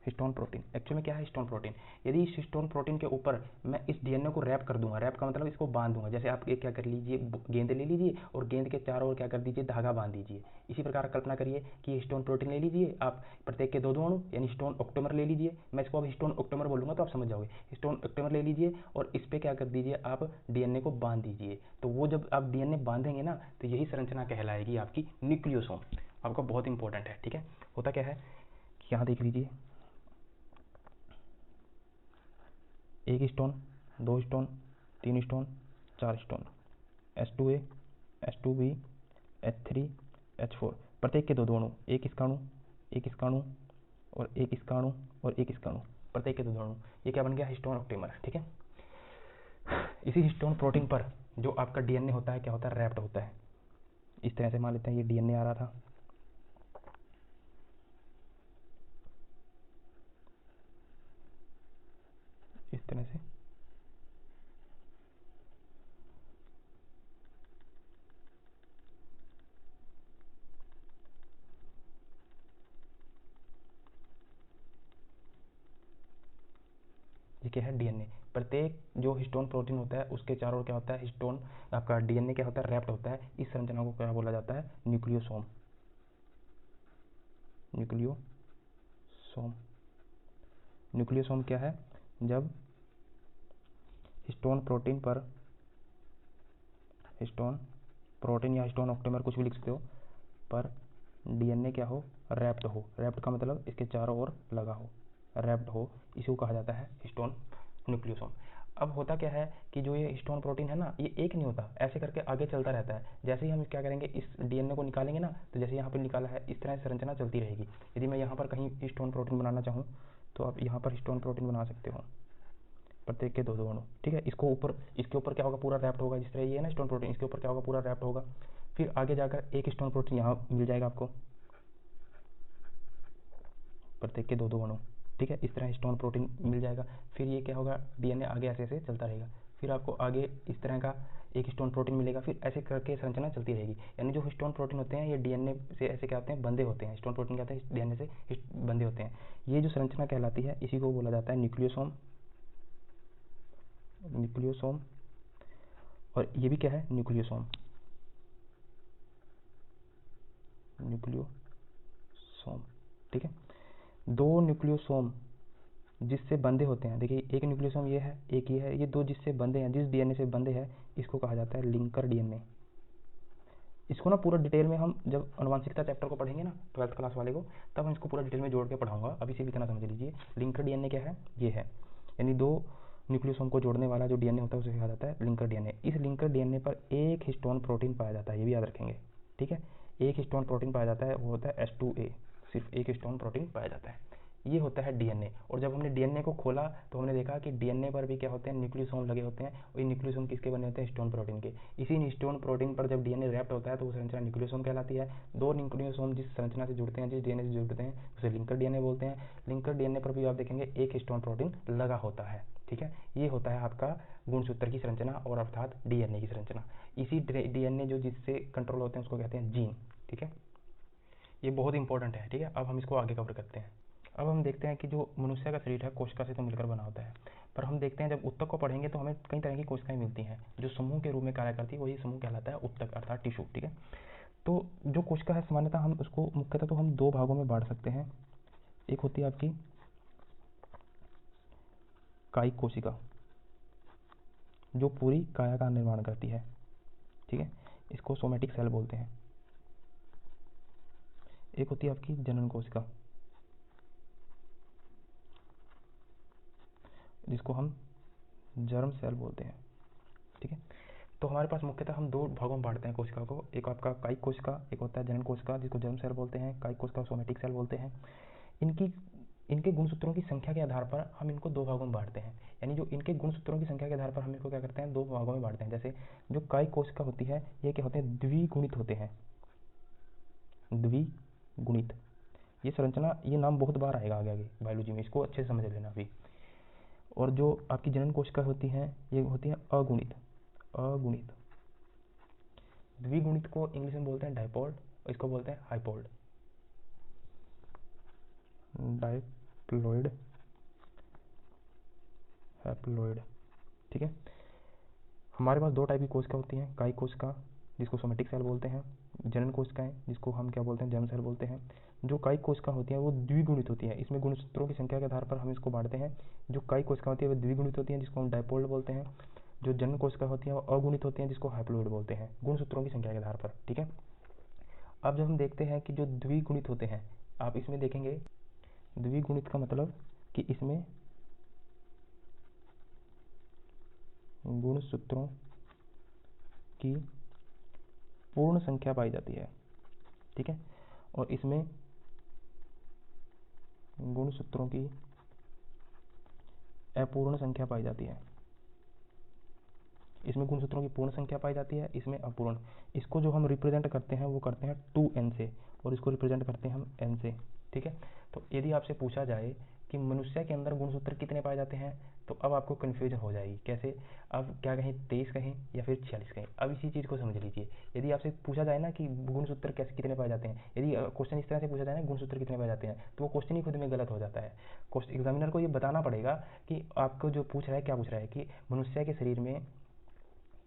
histone protein actually में क्या है, हिस्टोन प्रोटीन। यदि इस हिस्टोन प्रोटीन के ऊपर मैं इस डीएनए को रैप कर दूंगा, रैप का मतलब इसको बांध दूंगा, जैसे आप एक क्या कर लीजिए, गेंद ले लीजिए और गेंद के चारों ओर क्या कर दीजिए, धागा बांध दीजिए। इसी प्रकार कल्पना करिए कि हिस्टोन प्रोटीन ले लीजिए आप, प्रत्येक के 2 2 अणु, यानी हिस्टोन ऑक्टेमर ले लीजिए। मैं इसको अब हिस्टोन ऑक्टेमर बोलूंगा तो आप समझ जाओगे। हिस्टोन ऑक्टेमर ले लीजिए और इस पर क्या कर दीजिए, आप डीएनए को बांध दीजिए। तो वो जब आप डीएनए बांधेंगे ना, तो यही संरचना कहलाएगी आपकी न्यूक्लियोसोम। आपका बहुत इंपॉर्टेंट है, ठीक है। होता क्या है, यहाँ देख लीजिए, एक stone, 2 stone, 3 stone, 4 stone, H2A, H2B, H3, H4, प्रत्येक के 2 2 अणु, एक इसका अणु, एक इसका अणु और एक इसका अणु और एक इसका अणु, प्रत्येक के 2 2 अणु। ये क्या बन गया, हिस्टोन ऑक्टेमर, ठीक है। इसी हिस्टोन प्रोटीन पर जो आपका डीएनए होता है क्या होता है, रैप्ट होता है। इस तरह से मान लेते हैं ये डीएनए आ रहा था, इस तरह से, ये क्या है, डीएनए। प्रत्येक जो हिस्टोन प्रोटीन होता है उसके चारों ओर क्या होता है, हिस्टोन आपका डीएनए क्या होता है, रैप्ट होता है। इस संरचना को क्या बोला जाता है, न्यूक्लियोसोम, न्यूक्लियोसोम। न्यूक्लियोसोम क्या है, जब हिस्टोन प्रोटीन पर, हिस्टोन प्रोटीन या हिस्टोन ऑक्टेमर कुछ भी लिख सकते हो, पर डीएनए क्या हो, रैप्ड हो। रैप्ड का मतलब इसके चारों ओर लगा हो, रैप्ड हो, इसी को कहा जाता है हिस्टोन न्यूक्लियोसोम। अब होता क्या है कि जो ये हिस्टोन प्रोटीन है ना, ये एक नहीं होता, ऐसे करके आगे चलता रहता है। जैसे ही हम क्या करेंगे, इस डीएनए को निकालेंगे ना, तो जैसे यहाँ पर निकाला है इस तरह संरचना चलती रहेगी। यदि मैं यहाँ पर कहीं हिस्टोन प्रोटीन बनाना चाहूँ तो आप यहाँ पर हिस्टोन प्रोटीन बना सकते हो, प्रत्येक के 2-2 अणु, ठीक है। इसको ऊपर, इसके ऊपर क्या होगा, पूरा रैप्ड होगा। जिस तरह ये है ना हिस्टोन प्रोटीन, इसके ऊपर क्या होगा, पूरा रैप्ड होगा। फिर आगे जाकर एक हिस्टोन प्रोटीन यहाँ मिल जाएगा आपको, प्रत्येक के 2-2 अणु, ठीक है। इस तरह हिस्टोन प्रोटीन मिल जाएगा। फिर ये क्या होगा, डीएनए आगे ऐसे ऐसे चलता रहेगा। फिर आपको आगे इस तरह का एक हिस्टोन प्रोटीन मिलेगा। फिर ऐसे करके संरचना चलती रहेगी। यानी जो हिस्टोन प्रोटीन होते हैं ये डीएनए से ऐसे क्या होते हैं, बंधे होते हैं। हिस्टोन प्रोटीन क्या होते हैं, डीएनए से बंधे होते हैं। ये जो संरचना कहलाती है इसी को बोला जाता है न्यूक्लियोसोम। न्यूक्लियोसोम, और ये भी क्या है, न्यूक्लियोसोम, न्यूक्लियोसोम, ठीक है। दो न्यूक्लियोसोम जिससे बंधे होते हैं, देखिए एक न्यूक्लियोसोम ये है, एक ये है, ये दो जिससे बंधे हैं, जिस डीएनए से बंधे हैं, इसको कहा जाता है लिंकर डीएनए। इसको ना पूरा डिटेल में हम जब आनुवंशिकता चैप्टर को पढ़ेंगे ना 12th क्लास वाले को, तब हम इसको पूरा डिटेल में जोड़ के पढ़ाऊंगा। अभी सिर्फ इतना समझ लीजिए, लिंकर डीएनए क्या है, ये है, यानी दो न्यूक्लियोसोम को जोड़ने वाला जो डीएनए होता है उसे कहा जाता है लिंकर डीएनए। इस लिंकर डीएनए पर एक हिस्टोन प्रोटीन पाया जाता है, ये भी याद रखेंगे, ठीक है। एक हिस्टोन प्रोटीन पाया जाता है, वो होता है H2A, सिर्फ एक हिस्टोन प्रोटीन पाया जाता है। ये होता है डीएनए। और जब हमने डीएनए को खोला तो हमने देखा कि डीएनए पर भी क्या होते हैं, न्यूक्लियोसोम लगे होते हैं। और ये न्यूक्लियोसोम किसके बने होते हैं, हिस्टोन प्रोटीन के। इसी हिस्टोन प्रोटीन पर जब डीएनए रैप्ट होता है तो वो संरचना न्यूक्लियोसोम कहलाती है। दो न्यूक्लियोसोम जिस संरचना से जुड़ते हैं, जिस डीएनए से जुड़ते हैं, उसे लिंकर डीएनए बोलते हैं। लिंकर डीएनए पर भी आप देखेंगे एक हिस्टोन प्रोटीन लगा होता है, ठीक है। ये होता है आपका गुणसूत्र की संरचना, और अर्थात डीएनए की संरचना। इसी डीएनए जो जिससे कंट्रोल होते हैं उसको कहते हैं जीन, ठीक है। ये बहुत इंपॉर्टेंट है, ठीक है। अब हम इसको आगे कवर करते हैं। अब हम देखते हैं कि जो मनुष्य का शरीर है कोशिका से तो मिलकर बना होता है, पर हम देखते हैं जब उत्तक को पढ़ेंगे तो हमें कई तरह की कोशिकाएं मिलती हैं जो समूह के रूप में कार्य करती है। वही समूह कहलाता है उत्तक अर्थात टिश्यू, ठीक है। तो जो कोशिका है सामान्यतः हम उसको मुख्यतः तो हम दो भागों में बांट सकते हैं। एक होती है आपकी कायिक कोशिका, जो पूरी काया का निर्माण करती है, ठीक है, इसको सोमेटिक सेल बोलते हैं। एक होती है आपकी जनन कोशिका, जिसको हम जर्म सेल बोलते हैं, ठीक है। तो हमारे पास मुख्यतः हम दो भागों में बांटते हैं कोशिका को। एक आपका कायिक कोशिका, एक होता है जनन कोशिका जिसको जर्म सेल बोलते हैं। कायिक कोशिका सोमेटिक सेल बोलते हैं। इनकी इनके गुणसूत्रों की संख्या के आधार पर हम इनको दो भागों में बांटते हैं। यानी जो इनके गुणसूत्रों की संख्या के आधार पर हम इनको क्या करते हैं, दो भागों में बांटते हैं। जैसे जो कायिक कोशिका होती है ये क्या होते हैं, द्विगुणित होते हैं, द्विगुणित। ये संरचना, ये नाम बहुत बार आएगा आगे आगे बायोलॉजी में, इसको अच्छे से समझ लेना अभी। और जो आपकी जनन कोशिका होती हैं ये होती हैं अगुणित, अगुणित। द्विगुणित को इंग्लिश में बोलते हैं डाइपॉल्ड, और इसको बोलते हैं हाइपॉल्ड, डाइप्लॉइड, हैप्लॉइड, ठीक है। हमारे पास दो टाइप की कोशिका होती हैं, कायिक कोशिका जिसको सोमेटिक सेल बोलते हैं, जनन कोशिकाएं जिसको हम क्या बोलते हैं, जर्म सेल बोलते हैं। जो कायिक कोशिका होती हैं वो द्विगुणित होती हैं। इसमें गुणसूत्रों की संख्या के आधार पर हम इसको बांटते हैं। जो कायिक कोशिका होती है वो द्विगुणित होती हैं जिसको हम डाइपोल्ड बोलते हैं। जो जनन कोशिका होती हैं वो अगुणित होती हैं जिसको हैप्लॉइड बोलते हैं, गुणसूत्रों की संख्या के आधार पर, ठीक है। अब जब हम देखते हैं कि जो द्विगुणित होते हैं, आप इसमें देखेंगे द्विगुणित का मतलब कि इसमें गुणसूत्रों की पूर्ण संख्या पाई जाती है, ठीक है। और इसमें गुणसूत्रों की अपूर्ण संख्या पाई जाती है। इसमें गुणसूत्रों की पूर्ण संख्या पाई जाती है, इसमें अपूर्ण। इसको जो हम रिप्रेजेंट करते हैं वो करते हैं 2n से, और इसको रिप्रेजेंट करते हैं हम n से, ठीक है। तो यदि आपसे पूछा जाए कि मनुष्य के अंदर गुणसूत्र कितने पाए जाते हैं, तो अब आपको कन्फ्यूजन हो जाएगी कैसे। अब क्या कहें, 23 कहें या फिर 46 कहें। अब इसी चीज़ को समझ लीजिए। यदि आपसे पूछा जाए ना कि गुणसूत्र कैसे कितने पाए जाते हैं, यदि क्वेश्चन इस तरह से पूछा जाए ना गुणसूत्र कितने पाए जाते हैं, तो वो क्वेश्चन ही खुद में गलत हो जाता है। एग्जामिनर को ये बताना पड़ेगा कि आपको जो पूछ रहा है क्या पूछ रहा है, कि मनुष्य के शरीर में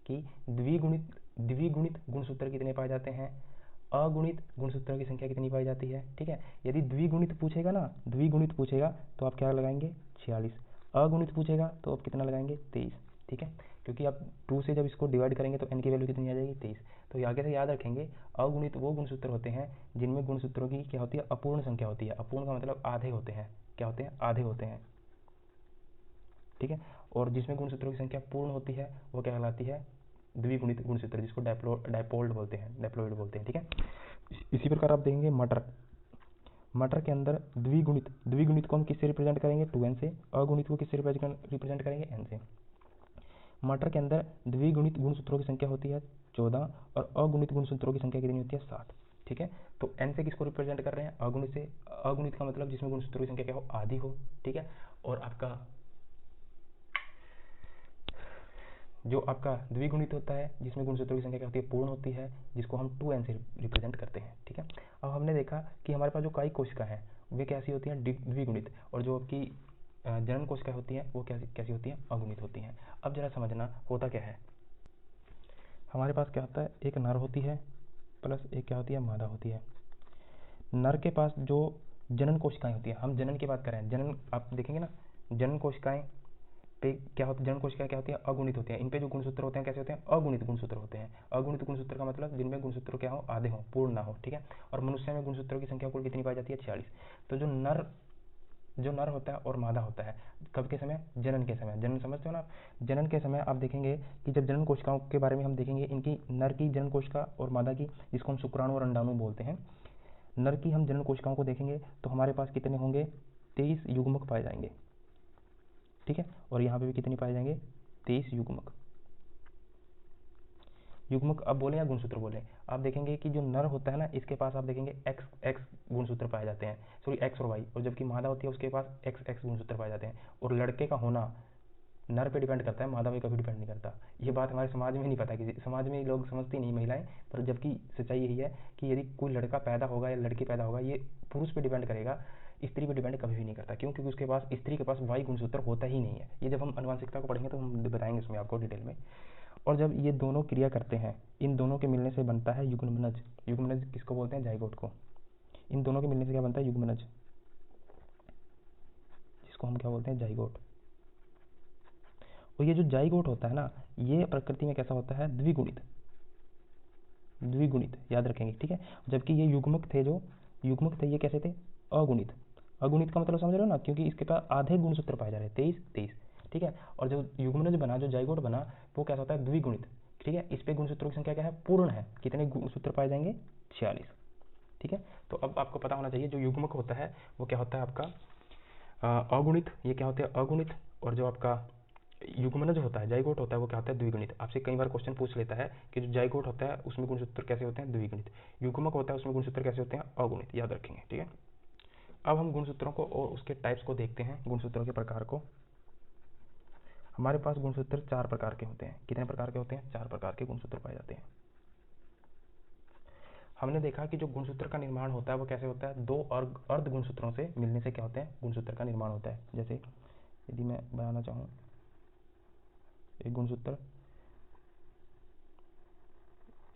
कि द्विगुणित गुणसूत्र कितने पाए जाते हैं, अगुणित गुणसूत्रों की संख्या कितनी पाई जाती है, ठीक है। यदि द्विगुणित पूछेगा ना, द्विगुणित पूछेगा तो आप क्या लगाएंगे 46, अगुणित पूछेगा तो आप कितना लगाएंगे 23, ठीक है, क्योंकि आप 2 से जब इसको डिवाइड करेंगे तो n की वैल्यू कितनी आ जाएगी 23। तो ये आगे से याद रखेंगे, अगुणित वो गुणसूत्र होते हैं जिनमें गुणसूत्रों की क्या होती है, अपूर्ण संख्या होती है। अपूर्ण का मतलब आधे होते हैं, क्या होते हैं, आधे होते हैं, ठीक है। और जिसमें गुणसूत्रों की संख्या पूर्ण होती है वो क्या कहलाती है, द्विगुणित गुणसूत्र, जिसको डायपोल्ड बोलते हैं, डायप्लॉइड बोलते हैं, ठीक है। इसी प्रकार आप देखेंगे मटर, मटर के अंदर द्विगुणित को हम किससे रिप्रेजेंट करेंगे, 2n से, अगुणित को किससे रिप्रेजेंट करेंगे, n से। मटर के अंदर द्विगुणित गुणसूत्रों की संख्या होती है 14 और अगुणित गुणसूत्रों की संख्या कितनी होती है 7, ठीक है। तो n से किसको रिप्रेजेंट कर रहे हैं, अगुणित से। अगुणित का मतलब जिसमें गुणसूत्रों की संख्या क्या हो, आधी हो, ठीक है। और आपका जो आपका द्विगुणित होता है जिसमें गुणसूत्रों की संख्या क्या होती है, पूर्ण होती है, जिसको हम 2n से रिप्रेजेंट करते हैं, ठीक है। अब हमने देखा कि हमारे पास जो कायिक कोशिका है वे कैसी होती हैं, द्विगुणित, और जो आपकी जनन कोशिका होती है वो कैसी होती हैं, अगुणित होती हैं। अब जरा समझना होता क्या है, हमारे पास क्या होता है, एक नर होती है प्लस एक क्या होती है, मादा होती है। नर के पास जो जनन कोशिकाएं होती हैं, हम जनन की बात करें, जनन आप देखेंगे ना, जनन कोशिकाएं पे क्या होता है, जनन कोशिकाएं क्या होती है, अगुणित होती हैं। इन पे जो गुणसूत्र होते हैं कैसे होते हैं, अगुणित गुणसूत्र होते हैं। अगुणित गुणसूत्र का मतलब जिनमें गुणसूत्र क्या हो, आधे हो, पूर्ण ना हो, ठीक है। और मनुष्य में गुणसूत्रों की संख्या कुल कितनी पाई जाती है, 46। तो जो नर होता है और मादा होता है, कब के समय, जनन के समय। जनन समझते हो ना आप, जनन के समय आप देखेंगे कि जब जनन कोशिकाओं के बारे में हम देखेंगे, इनकी नर की जनन कोशिका और मादा की, जिसको हम शुक्राणु और अंडाणु बोलते हैं, नर की हम जनन कोशिकाओं को देखेंगे तो हमारे पास कितने होंगे, 23 युग्मक पाए जाएंगे, ठीक है। और यहाँ पे भी कितने पाए जाएंगे, 23 युग्मक। युग्मक अब बोले या गुणसूत्र बोले, आप देखेंगे कि जो नर होता है ना, इसके पास आप देखेंगे एक्स गुणसूत्र पाए जाते हैं, सॉरी एक्स और वाई, और जबकि मादा होती है उसके पास एक्स गुणसूत्र पाए जाते हैं। और लड़के का होना नर पे डिपेंड करता है, मादा पे कभी डिपेंड नहीं करता। ये बात हमारे समाज में नहीं पता, किसी समाज में लोग समझती नहीं महिलाएं, पर जबकि सच्चाई यही है कि यदि कोई लड़का पैदा होगा या लड़की पैदा होगा, ये पुरुष पे डिपेंड करेगा, स्त्री पे डिपेंड कभी भी नहीं करता। क्यों, क्योंकि उसके पास, स्त्री के पास वाई गुणसूत्र होता ही नहीं है। ये जब हम आनुवंशिकता को पढ़ेंगे तो हम बताएंगे उसमें आपको डिटेल में। और जब ये दोनों क्रिया करते हैं, इन दोनों के मिलने से बनता है युग्मनज। युग्मनज किसको बोलते हैं, जाइगोट को। इन दोनों के मिलने से क्या बनता है, युग्मनज, जिसको हम क्या बोलते हैं, जाइगोट। और ये जो जाइगोट होता है ना, ये प्रकृति में कैसा होता है, द्विगुणित, द्विगुणित याद रखेंगे, ठीक है। जबकि ये युग्मक थे, जो युग्मक थे ये कैसे थे, अगुणित। अगुणित का मतलब समझ रहे हो ना, क्योंकि इसके पास आधे गुणसूत्र पाए जा रहे हैं, 23, ठीक है। और जो युग्मनज बना, जो जाइगोट बना, वो कैसा होता है, द्विगुणित, ठीक है। इस पे गुणसूत्रों की संख्या क्या है, पूर्ण है। कितने गुणसूत्र पाए जाएंगे, 46, ठीक है। तो अब आपको पता होना चाहिए जो युग्मक होता है वो क्या होता है आपका अगुणित, ये क्या होता है, अगुणित। और जो आपका युग्मनज होता है, जाइगोट होता है, वो क्या होता है, द्विगुणित। आपसे कई बार क्वेश्चन पूछ लेता है कि जो जाइगोट होता है उसमें गुणसूत्र कैसे होते हैं, द्विगुणित। युग्मक होता है उसमें गुणसूत्र कैसे होते हैं, अगुणित, याद रखेंगे, ठीक है। अब हम गुणसूत्रों को और उसके टाइप्स को देखते हैं, गुणसूत्रों के प्रकार को। हमारे पास गुणसूत्र 4 प्रकार के होते हैं। कितने प्रकार के होते हैं, 4 प्रकार के गुणसूत्र पाए जाते हैं। हमने देखा कि जो गुणसूत्र का निर्माण होता है वो कैसे होता है, 2 अर्ध गुणसूत्रों से मिलने से क्या होते हैं, गुणसूत्र का निर्माण होता है। जैसे यदि मैं बनाना चाहूँ एक गुणसूत्र,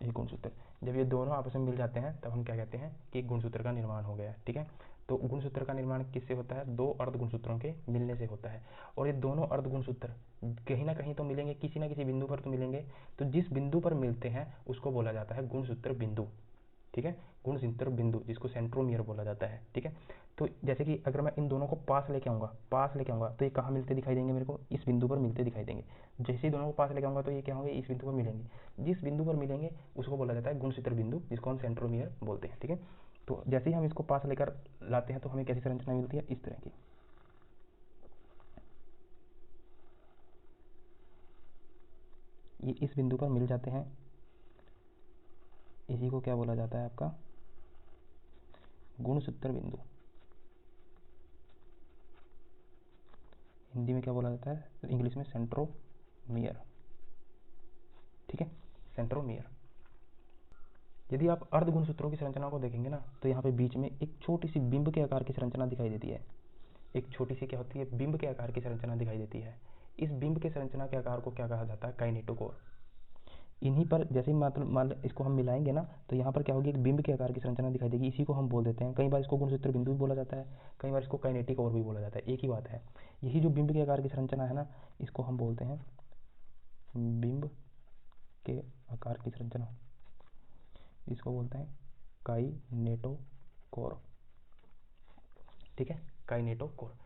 एक गुणसूत्र, जब ये दोनों आपस में मिल जाते हैं तब हम क्या कहते हैं कि एक गुणसूत्र का निर्माण हो गया है, ठीक है। तो गुणसूत्र का निर्माण किससे होता है, 2 अर्ध गुणसूत्रों के मिलने से होता है। और ये दोनों अर्ध गुणसूत्र कहीं ना कहीं तो मिलेंगे, किसी ना किसी बिंदु पर तो मिलेंगे। तो जिस बिंदु पर मिलते हैं उसको बोला जाता है गुणसूत्र बिंदु, ठीक है। गुणसूत्र बिंदु, जिसको सेंट्रोमियर बोला जाता है, ठीक है। तो जैसे कि अगर मैं इन दोनों को पास लेके आऊंगा तो ये कहाँ मिलते दिखाई देंगे मेरे को, इस बिंदु पर मिलते दिखाई देंगे। जैसे ही दोनों को पास लेके आऊंगा तो ये क्या होंगे, इस बिंदु पर मिलेंगे। जिस बिंदु पर मिलेंगे उसको बोला जाता है गुणसूत्र बिंदु, जिसको हम सेंट्रोमियर बोलते हैं, ठीक है। तो जैसे ही हम इसको पास लेकर लाते हैं तो हमें कैसी संरचना मिलती है, इस तरह की। ये इस बिंदु पर मिल जाते हैं, इसी को क्या बोला जाता है आपका, गुणसूत्र बिंदु। हिंदी में क्या बोला जाता है, इंग्लिश में सेंट्रोमियर, ठीक है, सेंट्रोमियर। यदि आप अर्ध गुणसूत्रों की संरचना को देखेंगे ना तो यहाँ पे बीच में एक छोटी सी बिंब के आकार की संरचना दिखाई देती है। एक छोटी सी क्या होती है, बिंब के आकार की संरचना दिखाई देती है। इस बिंब के संरचना के आकार को क्या कहा जाता है, काइनेटोकोर। इन्हीं पर जैसे ही मान इसको हम मिलाएंगे ना तो यहाँ पर क्या होगी, एक बिंब के आकार की संरचना दिखाई देगी। इसी को हम बोल देते हैं, कई बार इसको गुणसूत्र बिंदु भी बोला जाता है, कई बार इसको काइनेटिक और भी बोला जाता है, एक ही बात है। यही जो बिंब के आकार की संरचना है ना, इसको हम बोलते हैं बिंब के आकार की संरचना, इसको बोलते हैं काइनेटोकोर। ठीक है, काइनेटोकोर।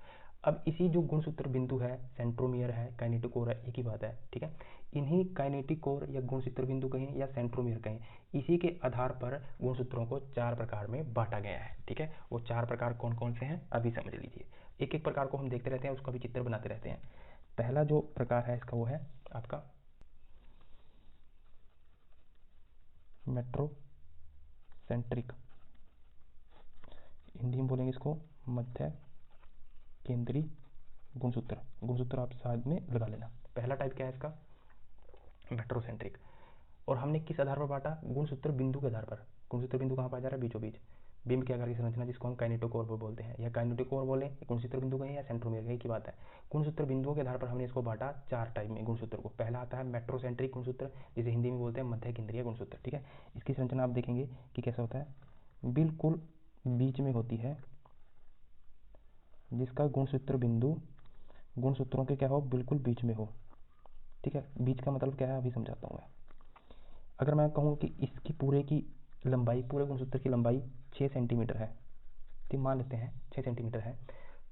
अब इसी जो गुणसूत्र बिंदु है, सेंट्रोमियर है, काइनेटोकोर है, एक ही बात है। ठीक है, इन्हीं काइनेटिक कोर या गुणसूत्र बिंदु कहें या सेंट्रोमियर कहें, इसी के आधार पर गुणसूत्रों को 4 प्रकार में बांटा गया है। ठीक है, वो 4 प्रकार कौन कौन से हैं अभी समझ लीजिए। एक एक प्रकार को हम देखते रहते हैं, उसका भी चित्र बनाते रहते हैं। पहला जो प्रकार है इसका वो है आपका मेट्रोसेंट्रिक, हिंदी में बोलेंगे इसको मध्य केंद्री गुणसूत्र। गुणसूत्र आप साथ में लगा लेना। पहला टाइप क्या है इसका, मेट्रोसेंट्रिक। और हमने किस आधार पर बांटा, गुणसूत्र बिंदु के आधार पर। गुणसूत्र बिंदु कहाँ पाया जा रहा है, बीचों बीच। बिंब के आकार की संरचना, जिसको हम काइनेटोकोर बोलते हैं, या काइनेटोकोर बोले, गुणसूत्र बिंदु कहें या सेंट्रोमियर कहें, की बात है। गुणसूत्र बिंदुओं के आधार पर हमने इसको बांटा 4 टाइप में गुणसूत्र को। पहला आता है मेट्रोसेंट्रिक गुणसूत्र, जिसे हिंदी में बोलते हैं मध्य केंद्रीय गुणसूत्र। ठीक है, इसकी संरचना आप देखेंगे कि कैसा होता है, बिल्कुल बीच में होती है, जिसका गुणसूत्र बिंदु गुणसूत्रों के क्या हो, बिल्कुल बीच में हो। ठीक है, बीच का मतलब क्या है अभी समझाता हूँ मैं। अगर मैं कहूँ कि इसकी पूरे की लंबाई, पूरे गुणसूत्र की लंबाई 6 सेंटीमीटर है, ठीक मान लेते हैं 6 सेंटीमीटर है,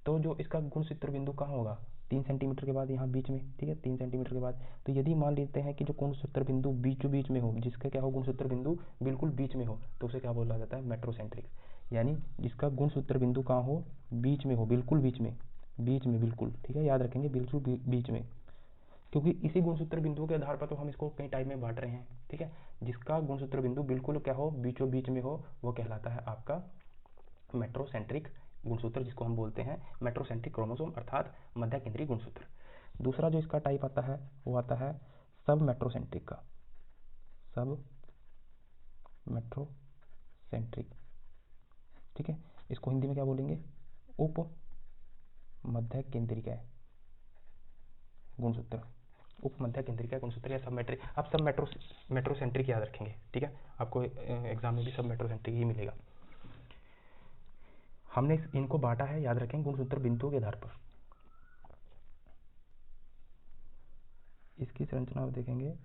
तो जो इसका गुणसूत्र बिंदु कहाँ होगा, 3 सेंटीमीटर के बाद यहाँ बीच में। ठीक है, 3 सेंटीमीटर के बाद। तो यदि मान लेते हैं कि जो गुणसूत्र बिंदु बीचों बीच में हो, जिसका क्या हो, गुणसूत्र बिंदु बिल्कुल बीच में हो, तो उसे क्या बोला जाता है, मेट्रोसेंट्रिक। यानी जिसका गुणसूत्र बिंदु कहाँ हो, बीच में हो, बिल्कुल बीच में, बीच में बिल्कुल। ठीक है, याद रखेंगे बिल्कुल बीच में, क्योंकि इसी गुणसूत्र बिंदुओं के आधार पर तो हम इसको कई टाइप में बांट रहे हैं। ठीक है, जिसका गुणसूत्र बिंदु बिल्कुल क्या हो, बीचों बीच में हो, वो कहलाता है आपका मेट्रोसेंट्रिक गुणसूत्र, जिसको हम बोलते हैं मेट्रोसेंट्रिक क्रोमोसोम, अर्थात मध्य केंद्रीय गुणसूत्र। दूसरा जो इसका टाइप आता है वो आता है सब मेट्रोसेंट्रिक का, सब मेट्रोसेंट्रिक। ठीक है, इसको हिंदी में क्या बोलेंगे, उप मध्य केंद्रिक गुणसूत्र, उप मध्य केंद्रिक गुणसूत्र या सब मेट्रिक। आप सब मेट्रोसेंट्रिक याद रखेंगे। ठीक है, आपको एग्जाम में भी सब मेट्रोसेंट्रिक ही मिलेगा। हमने इनको बांटा है, याद रखें, गुणसूत्र बिंदुओं के आधार पर। इसकी संरचना आप देखेंगे,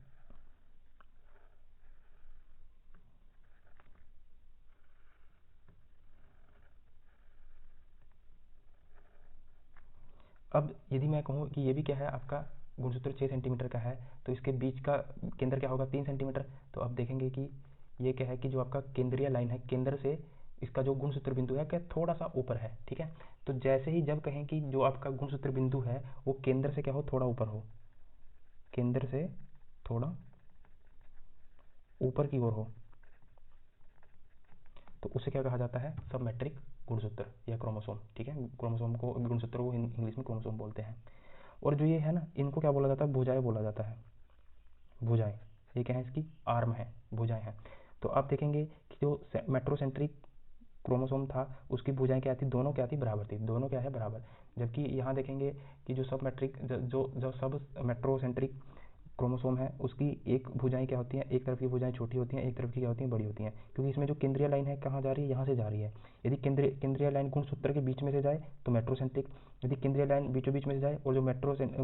अब यदि मैं कहूँ कि ये भी क्या है आपका गुणसूत्र 6 सेंटीमीटर का है, तो इसके बीच का केंद्र क्या होगा, 3 सेंटीमीटर। तो आप देखेंगे कि ये क्या है कि जो आपका केंद्रीय लाइन है, केंद्र से इसका जो गुणसूत्र बिंदु है क्या थोड़ा सा ऊपर है। ठीक है, तो जैसे ही जब कहें कि जो आपका गुणसूत्र बिंदु है वो केंद्र से क्या हो, थोड़ा ऊपर हो, केंद्र से थोड़ा ऊपर की ओर हो, तो उसे क्या कहा जाता है, सब मैट्रिक गुणसूत्र या क्रोमोसोम। ठीक है, क्रोमोसोम को, गुणसूत्र को इंग्लिश में क्रोमोसोम बोलते हैं। और जो ये है ना, इनको क्या बोला जाता है, भुजाएं बोला जाता है, भुजाएं। ये क्या है, इसकी आर्म है, भुजाएं हैं। तो आप देखेंगे कि जो मेट्रोसेंट्रिक क्रोमोसोम था उसकी भुजाएं क्या थी, दोनों क्या थी, बराबर थी, दोनों क्या है, बराबर। जबकि यहाँ देखेंगे कि जो सब मैट्रिक जो सब मेट्रोसेंट्रिक क्रोमोसोम है उसकी एक भुजाएं क्या होती हैं, एक तरफ की भुजाएं छोटी होती हैं, एक तरफ की क्या होती हैं, बड़ी होती हैं। क्योंकि इसमें जो केंद्रीय लाइन है कहाँ जा रही है, यहाँ से जा रही है। यदि केंद्रीय लाइन गुणसूत्र के बीच में से जाए तो मेट्रोसेंट्रिक, यदि केंद्रीय लाइन बीचों बीच में से जाए और जो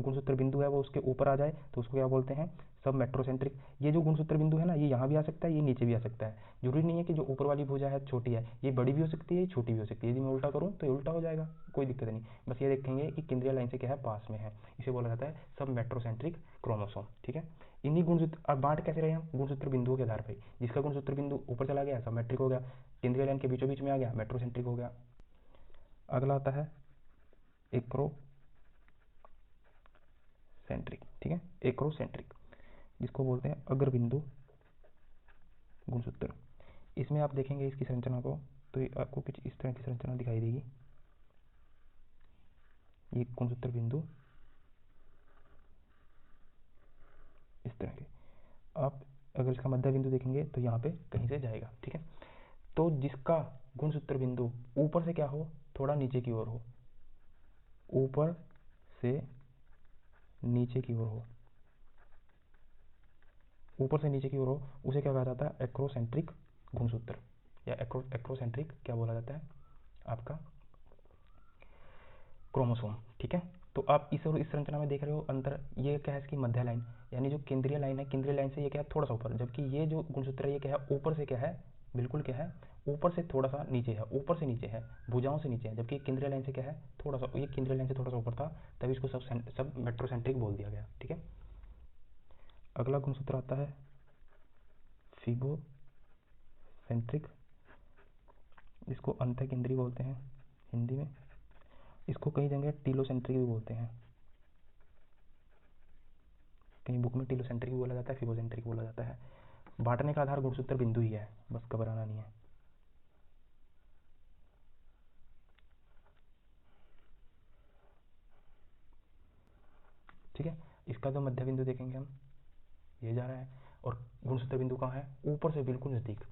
गुणसूत्र बिंदु है वो उसके ऊपर आ जाए तो उसको क्या बोलते हैं, सब मेट्रोसेंट्रिक। ये जो गुणसूत्र बिंदु है ना, ये यहाँ भी आ सकता है, ये नीचे भी आ सकता है। जरूरी नहीं है कि जो ऊपर वाली भुजा है छोटी है, ये बड़ी भी हो सकती है, ये छोटी भी हो सकती है। यदि मैं उल्टा करूँ तो ये उल्टा हो जाएगा, कोई दिक्कत नहीं। बस ये देखेंगे कि केंद्रीय लाइन से क्या है, पास में है, इसे बोला जाता है सब मेट्रोसेंट्रिक क्रोमोसोम। ठीक है, इन्हीं गुणसूत्र, अब बांट कैसे रहे हम, गुणसूत्र बिंदुओं के आधार पर। जिसका गुणसूत्र बिंदु ऊपर चला गया सब मैट्रिक हो गया, केंद्रीय लाइन के बीचों बीच में आ गया मेट्रोसेंट्रिक हो गया। अगला आता है एक्रोसेंट्रिक। ठीक है, एक्रोसेंट्रिक, जिसको बोलते हैं अग्रबिंदु गुणसूत्र। इसमें आप देखेंगे इसकी संरचना को, तो ये आपको कुछ इस तरह की संरचना दिखाई देगी। ये गुणसूत्र बिंदु इस तरह के, आप अगर इसका मध्य बिंदु देखेंगे तो यहाँ पे कहीं से जाएगा। ठीक है, तो जिसका गुणसूत्र बिंदु ऊपर से क्या हो, थोड़ा नीचे की ओर हो, ऊपर से नीचे की ओर हो, ऊपर से नीचे की ओर हो, उसे क्या कहा जाता है, एक्रोसेंट्रिक गुणसूत्र या एक्रोसेंट्रिक क्या बोला जाता है, आपका क्रोमोसोम। ठीक है, तो आप इस और इस संरचना में देख रहे हो अंतर, ये क्या है, इसकी मध्य लाइन। यानी जो केंद्रीय लाइन है, केंद्रीय लाइन से ये क्या है, थोड़ा सा ऊपर, जबकि ये जो गुणसूत्र है ये क्या है, ऊपर से क्या है, बिल्कुल क्या है, ऊपर से थोड़ा सा नीचे है, ऊपर से नीचे है, भुजाओं से नीचे है, जबकि केंद्रीय लाइन से क्या है, थोड़ा सा, ये केंद्रीय लाइन से थोड़ा सा ऊपर था, तभी इसको सब मेट्रोसेंट्रिक बोल दिया गया। ठीक है, अगला गुणसूत्र आता है फिबोसेंट्रिक, इसको अंतः केंद्रीय बोलते हैं हिंदी में, इसको कई जगह टीलोसेंट्रिक भी बोलते हैं, कहीं बुक में टीलोसेंट्रिक भी बोला जाता है, फिबोसेंट्रिक बोला जाता है। बांटने का आधार गुणसूत्र बिंदु ही है, बस घबराना नहीं है। ठीक है, इसका जो मध्य बिंदु देखेंगे हम, ये जा रहा है, और गुणसूत्र बिंदु कहाँ है, ऊपर से बिल्कुल नज़दीक।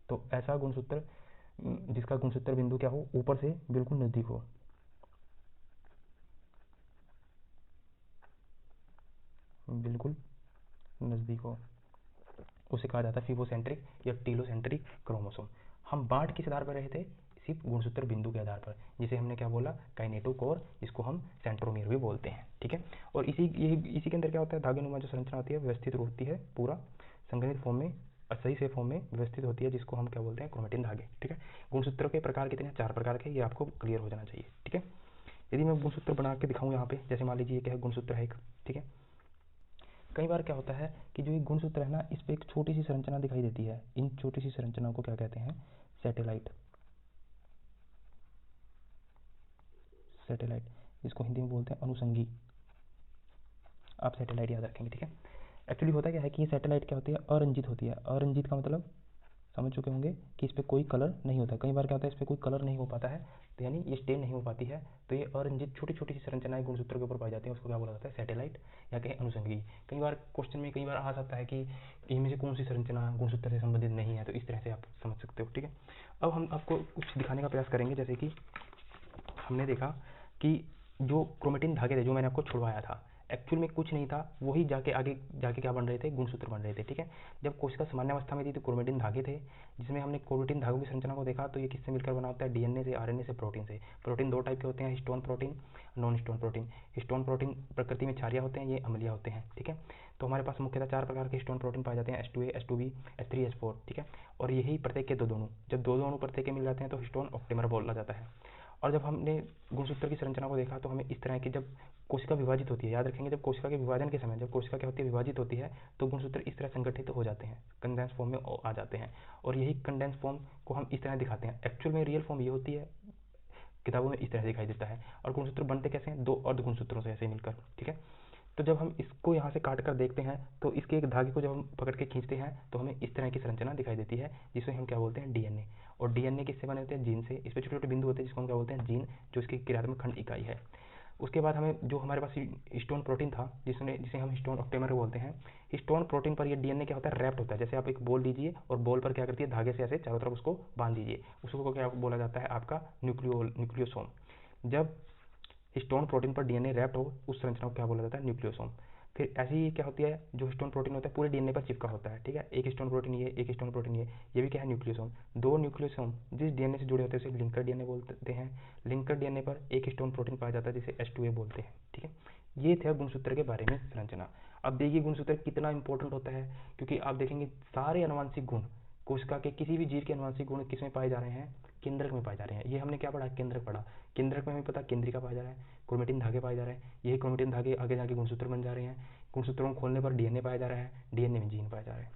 तो ऐसा गुणसूत्र जिसका गुणसूत्र बिंदु क्या हो, ऊपर से बिल्कुल नज़दीक हो, बिल्कुल नज़दीक हो, उसे कहा जाता है फिबोसेंट्रिक या टीलोसेंट्रिक क्रोमोसोम। हम बांट किस आधार पर रहे थे, सिर्फ गुणसूत्र बिंदु के आधार पर, जिसे हमने क्या बोला, काइनेटोकोर, इसको हम सेंट्रोमियर भी बोलते हैं। ठीक है, और इसी के अंदर क्या होता है, धागेनुमा जो संरचना होती है व्यवस्थित होती है, पूरा संगठित फॉर्म में, सही से फॉर्म में व्यवस्थित होती है, जिसको हम क्या बोलते हैं, क्रोमेटिन धागे। ठीक है, गुणसूत्रों के प्रकार कितने हैं, 4 प्रकार के, ये आपको क्लियर हो जाना चाहिए। ठीक है, यदि मैं गुणसूत्र बना के दिखाऊं यहाँ पे, जैसे मान लीजिए क्या है, गुणसूत्र है एक। ठीक है, कई बार क्या होता है कि जो ये गुणसूत्र है ना, इस पे एक छोटी सी संरचना दिखाई देती है, इन छोटी सी संरचना को क्या कहते हैं, सैटेलाइट। सैटेलाइट, इसको हिंदी में बोलते हैं अनुषंगी, आप सैटेलाइट याद रखेंगे। ठीक है, एक्चुअली होता क्या है कि ये सैटेलाइट क्या होती है, अरंजित होती है। अरंजित का मतलब समझ चुके होंगे कि इस पर कोई कलर नहीं होता। कई बार क्या होता है, इस पर कोई कलर नहीं हो पाता है, तो यानी ये स्टेन नहीं हो पाती है, तो ये अरंजित छोटी छोटी सी संरचनाएं गुणसूत्रों के ऊपर पाई जाती हैं, उसको क्या बोला जाता है, सैटेलाइट या कहीं अनुषंगी। कई बार क्वेश्चन में कई बार आ सकता है कि इनमें से कौन सी संरचना गुणसूत्र से संबंधित नहीं है, तो इस तरह से आप समझ सकते हो। ठीक है, अब हम आपको कुछ दिखाने का प्रयास करेंगे, जैसे कि हमने देखा कि जो क्रोमेटिन धागे थे, जो मैंने आपको छुड़वाया था, एक्चुअल में कुछ नहीं था, वही जाके आगे जाके क्या बन रहे थे, गुणसूत्र बन रहे थे। ठीक है, जब कोशिका सामान्य अवस्था में थी तो क्रोमेटिन धागे थे, जिसमें हमने क्रोमेटिन धागों की संरचना को देखा, तो ये किससे मिलकर बना होता है, डीएनए से, आरएनए से, प्रोटीन से। प्रोटीन 2 टाइप के होते हैं, histone protein, non histone protein. Histone protein प्रकृति में क्षारीय होते हैं, ये अम्लीय होते हैं। ठीक है, तो हमारे पास मुख्यतः 4 प्रकार के हिस्टोन प्रोटीन पाए जाते हैं, H2A, H2B, H3, H4। ठीक है, और यही प्रत्येक के 2 अणु, जब 2 अणु प्रत्येक के मिल जाते हैं तो हिस्टोन ऑप्टेमर बोला जाता है। और जब हमने गुणसूत्र की संरचना को देखा, तो हमें इस तरह की, जब कोशिका विभाजित होती है, याद रखेंगे, जब कोशिका के विभाजन के समय, जब कोशिका क्या होती है, विभाजित होती है, तो गुणसूत्र इस तरह संगठित हो जाते हैं, कंडेंस फॉर्म में आ जाते हैं, और यही कंडेंस फॉर्म को हम इस तरह दिखाते हैं। एक्चुअल में रियल फॉर्म ये होती है, किताबों में इस तरह दिखाई देता है। और गुणसूत्र बनते कैसे हैं, 2 अर्ध गुणसूत्रों से ऐसे मिलकर। ठीक है, तो जब हम इसको यहाँ से काट कर देखते हैं, तो इसके एक धागे को जब हम पकड़ के खींचते हैं, तो हमें इस तरह की संरचना दिखाई देती है, जिसे हम क्या बोलते हैं, डीएनए। और डीएनए किससे बने होते हैं, जीन से। इस पर छोटे छोटे बिंदु होते हैं, जिसको हम क्या बोलते हैं, जीन, जो इसकी क्रियात्मक खंड इकाई है। उसके बाद हमें जो हमारे पास हिस्टोन प्रोटीन था, जिसे हम हिस्टोन ऑप्टेमर बोलते हैं, हिस्टोन प्रोटीन पर ये डीएनए क्या होता है, रैप्ट होता है। जैसे आप एक बॉल लीजिए और बॉल पर क्या करती है, धागे से ऐसे चारों तरफ उसको बांध दीजिए, उसको क्या बोला जाता है, आपका न्यूक्लियोसोम। जब हिस्टोन प्रोटीन पर डीएनए रैप्ट हो, उस संरचना को क्या बोला जाता है, न्यूक्लियोसोम। फिर ऐसे ही क्या होती है, जो हिस्टोन प्रोटीन होता है पूरे डीएनए पर चिपका होता है। ठीक है, एक हिस्टोन प्रोटीन ये, एक हिस्टोन प्रोटीन ये भी क्या है, न्यूक्लियोसोम। 2 न्यूक्लियोसोम जिस डीएनए से जुड़े होते हैं उसे लिंकर डीएनए बोलते हैं। लिंकर डीएनए पर एक हिस्टोन प्रोटीन पाया जाता है, जिसे H2A बोलते हैं। ठीक है, ये थे गुणसूत्र के बारे में संरचना। अब देखिए गुणसूत्र कितना इंपॉर्टेंट होता है, क्योंकि आप देखेंगे सारे अनुवांशिक गुण, कोशिका के किसी भी जीव के अनुवांशिक गुण किसमें पाए जा रहे हैं, केंद्रक में पाए जा रहे हैं। ये हमने क्या पढ़ा, केंद्रक पढ़ा। केंद्रक में हमें पता केंद्रिका पाया जा रहा है, क्रोमेटिन धागे पाए जा रहे हैं, यही क्रोमेटिन धागे आगे जाके गुणसूत्र बन जा रहे हैं। गुणसूत्रों को खोलने पर डीएनए पाया जा रहा है, डीएनए में जीन पाया जा रहा है,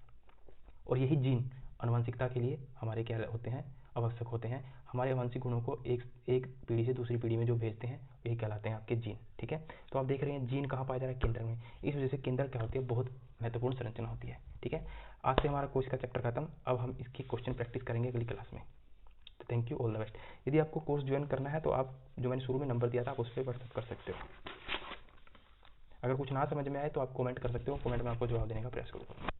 और यही जीन आनुवंशिकता के लिए हमारे क्या होते हैं, आवश्यक होते हैं। हमारे आनुवंशिक गुणों को एक पीढ़ी से दूसरी पीढ़ी में जो भेजते हैं, यही कहलाते हैं आपके जीन। ठीक है, तो आप देख रहे हैं जीन कहाँ पाया जा रहा है, केंद्र में। इस वजह से केंद्र क्या होती है, बहुत महत्वपूर्ण संरचना होती है। ठीक है, आज से हमारा कोर्स का चैप्टर खत्म। अब हम इसकी क्वेश्चन प्रैक्टिस करेंगे अगली क्लास में। तो thank you, all the best. यदि आपको कोर्स ज्वाइन करना है तो आप जो मैंने शुरू में नंबर दिया था, आप उस पर व्हाट्सएप कर सकते हो। अगर कुछ ना समझ में आए तो आप कमेंट कर सकते हो, कमेंट में आपको जवाब देने का प्रयास करूँगा।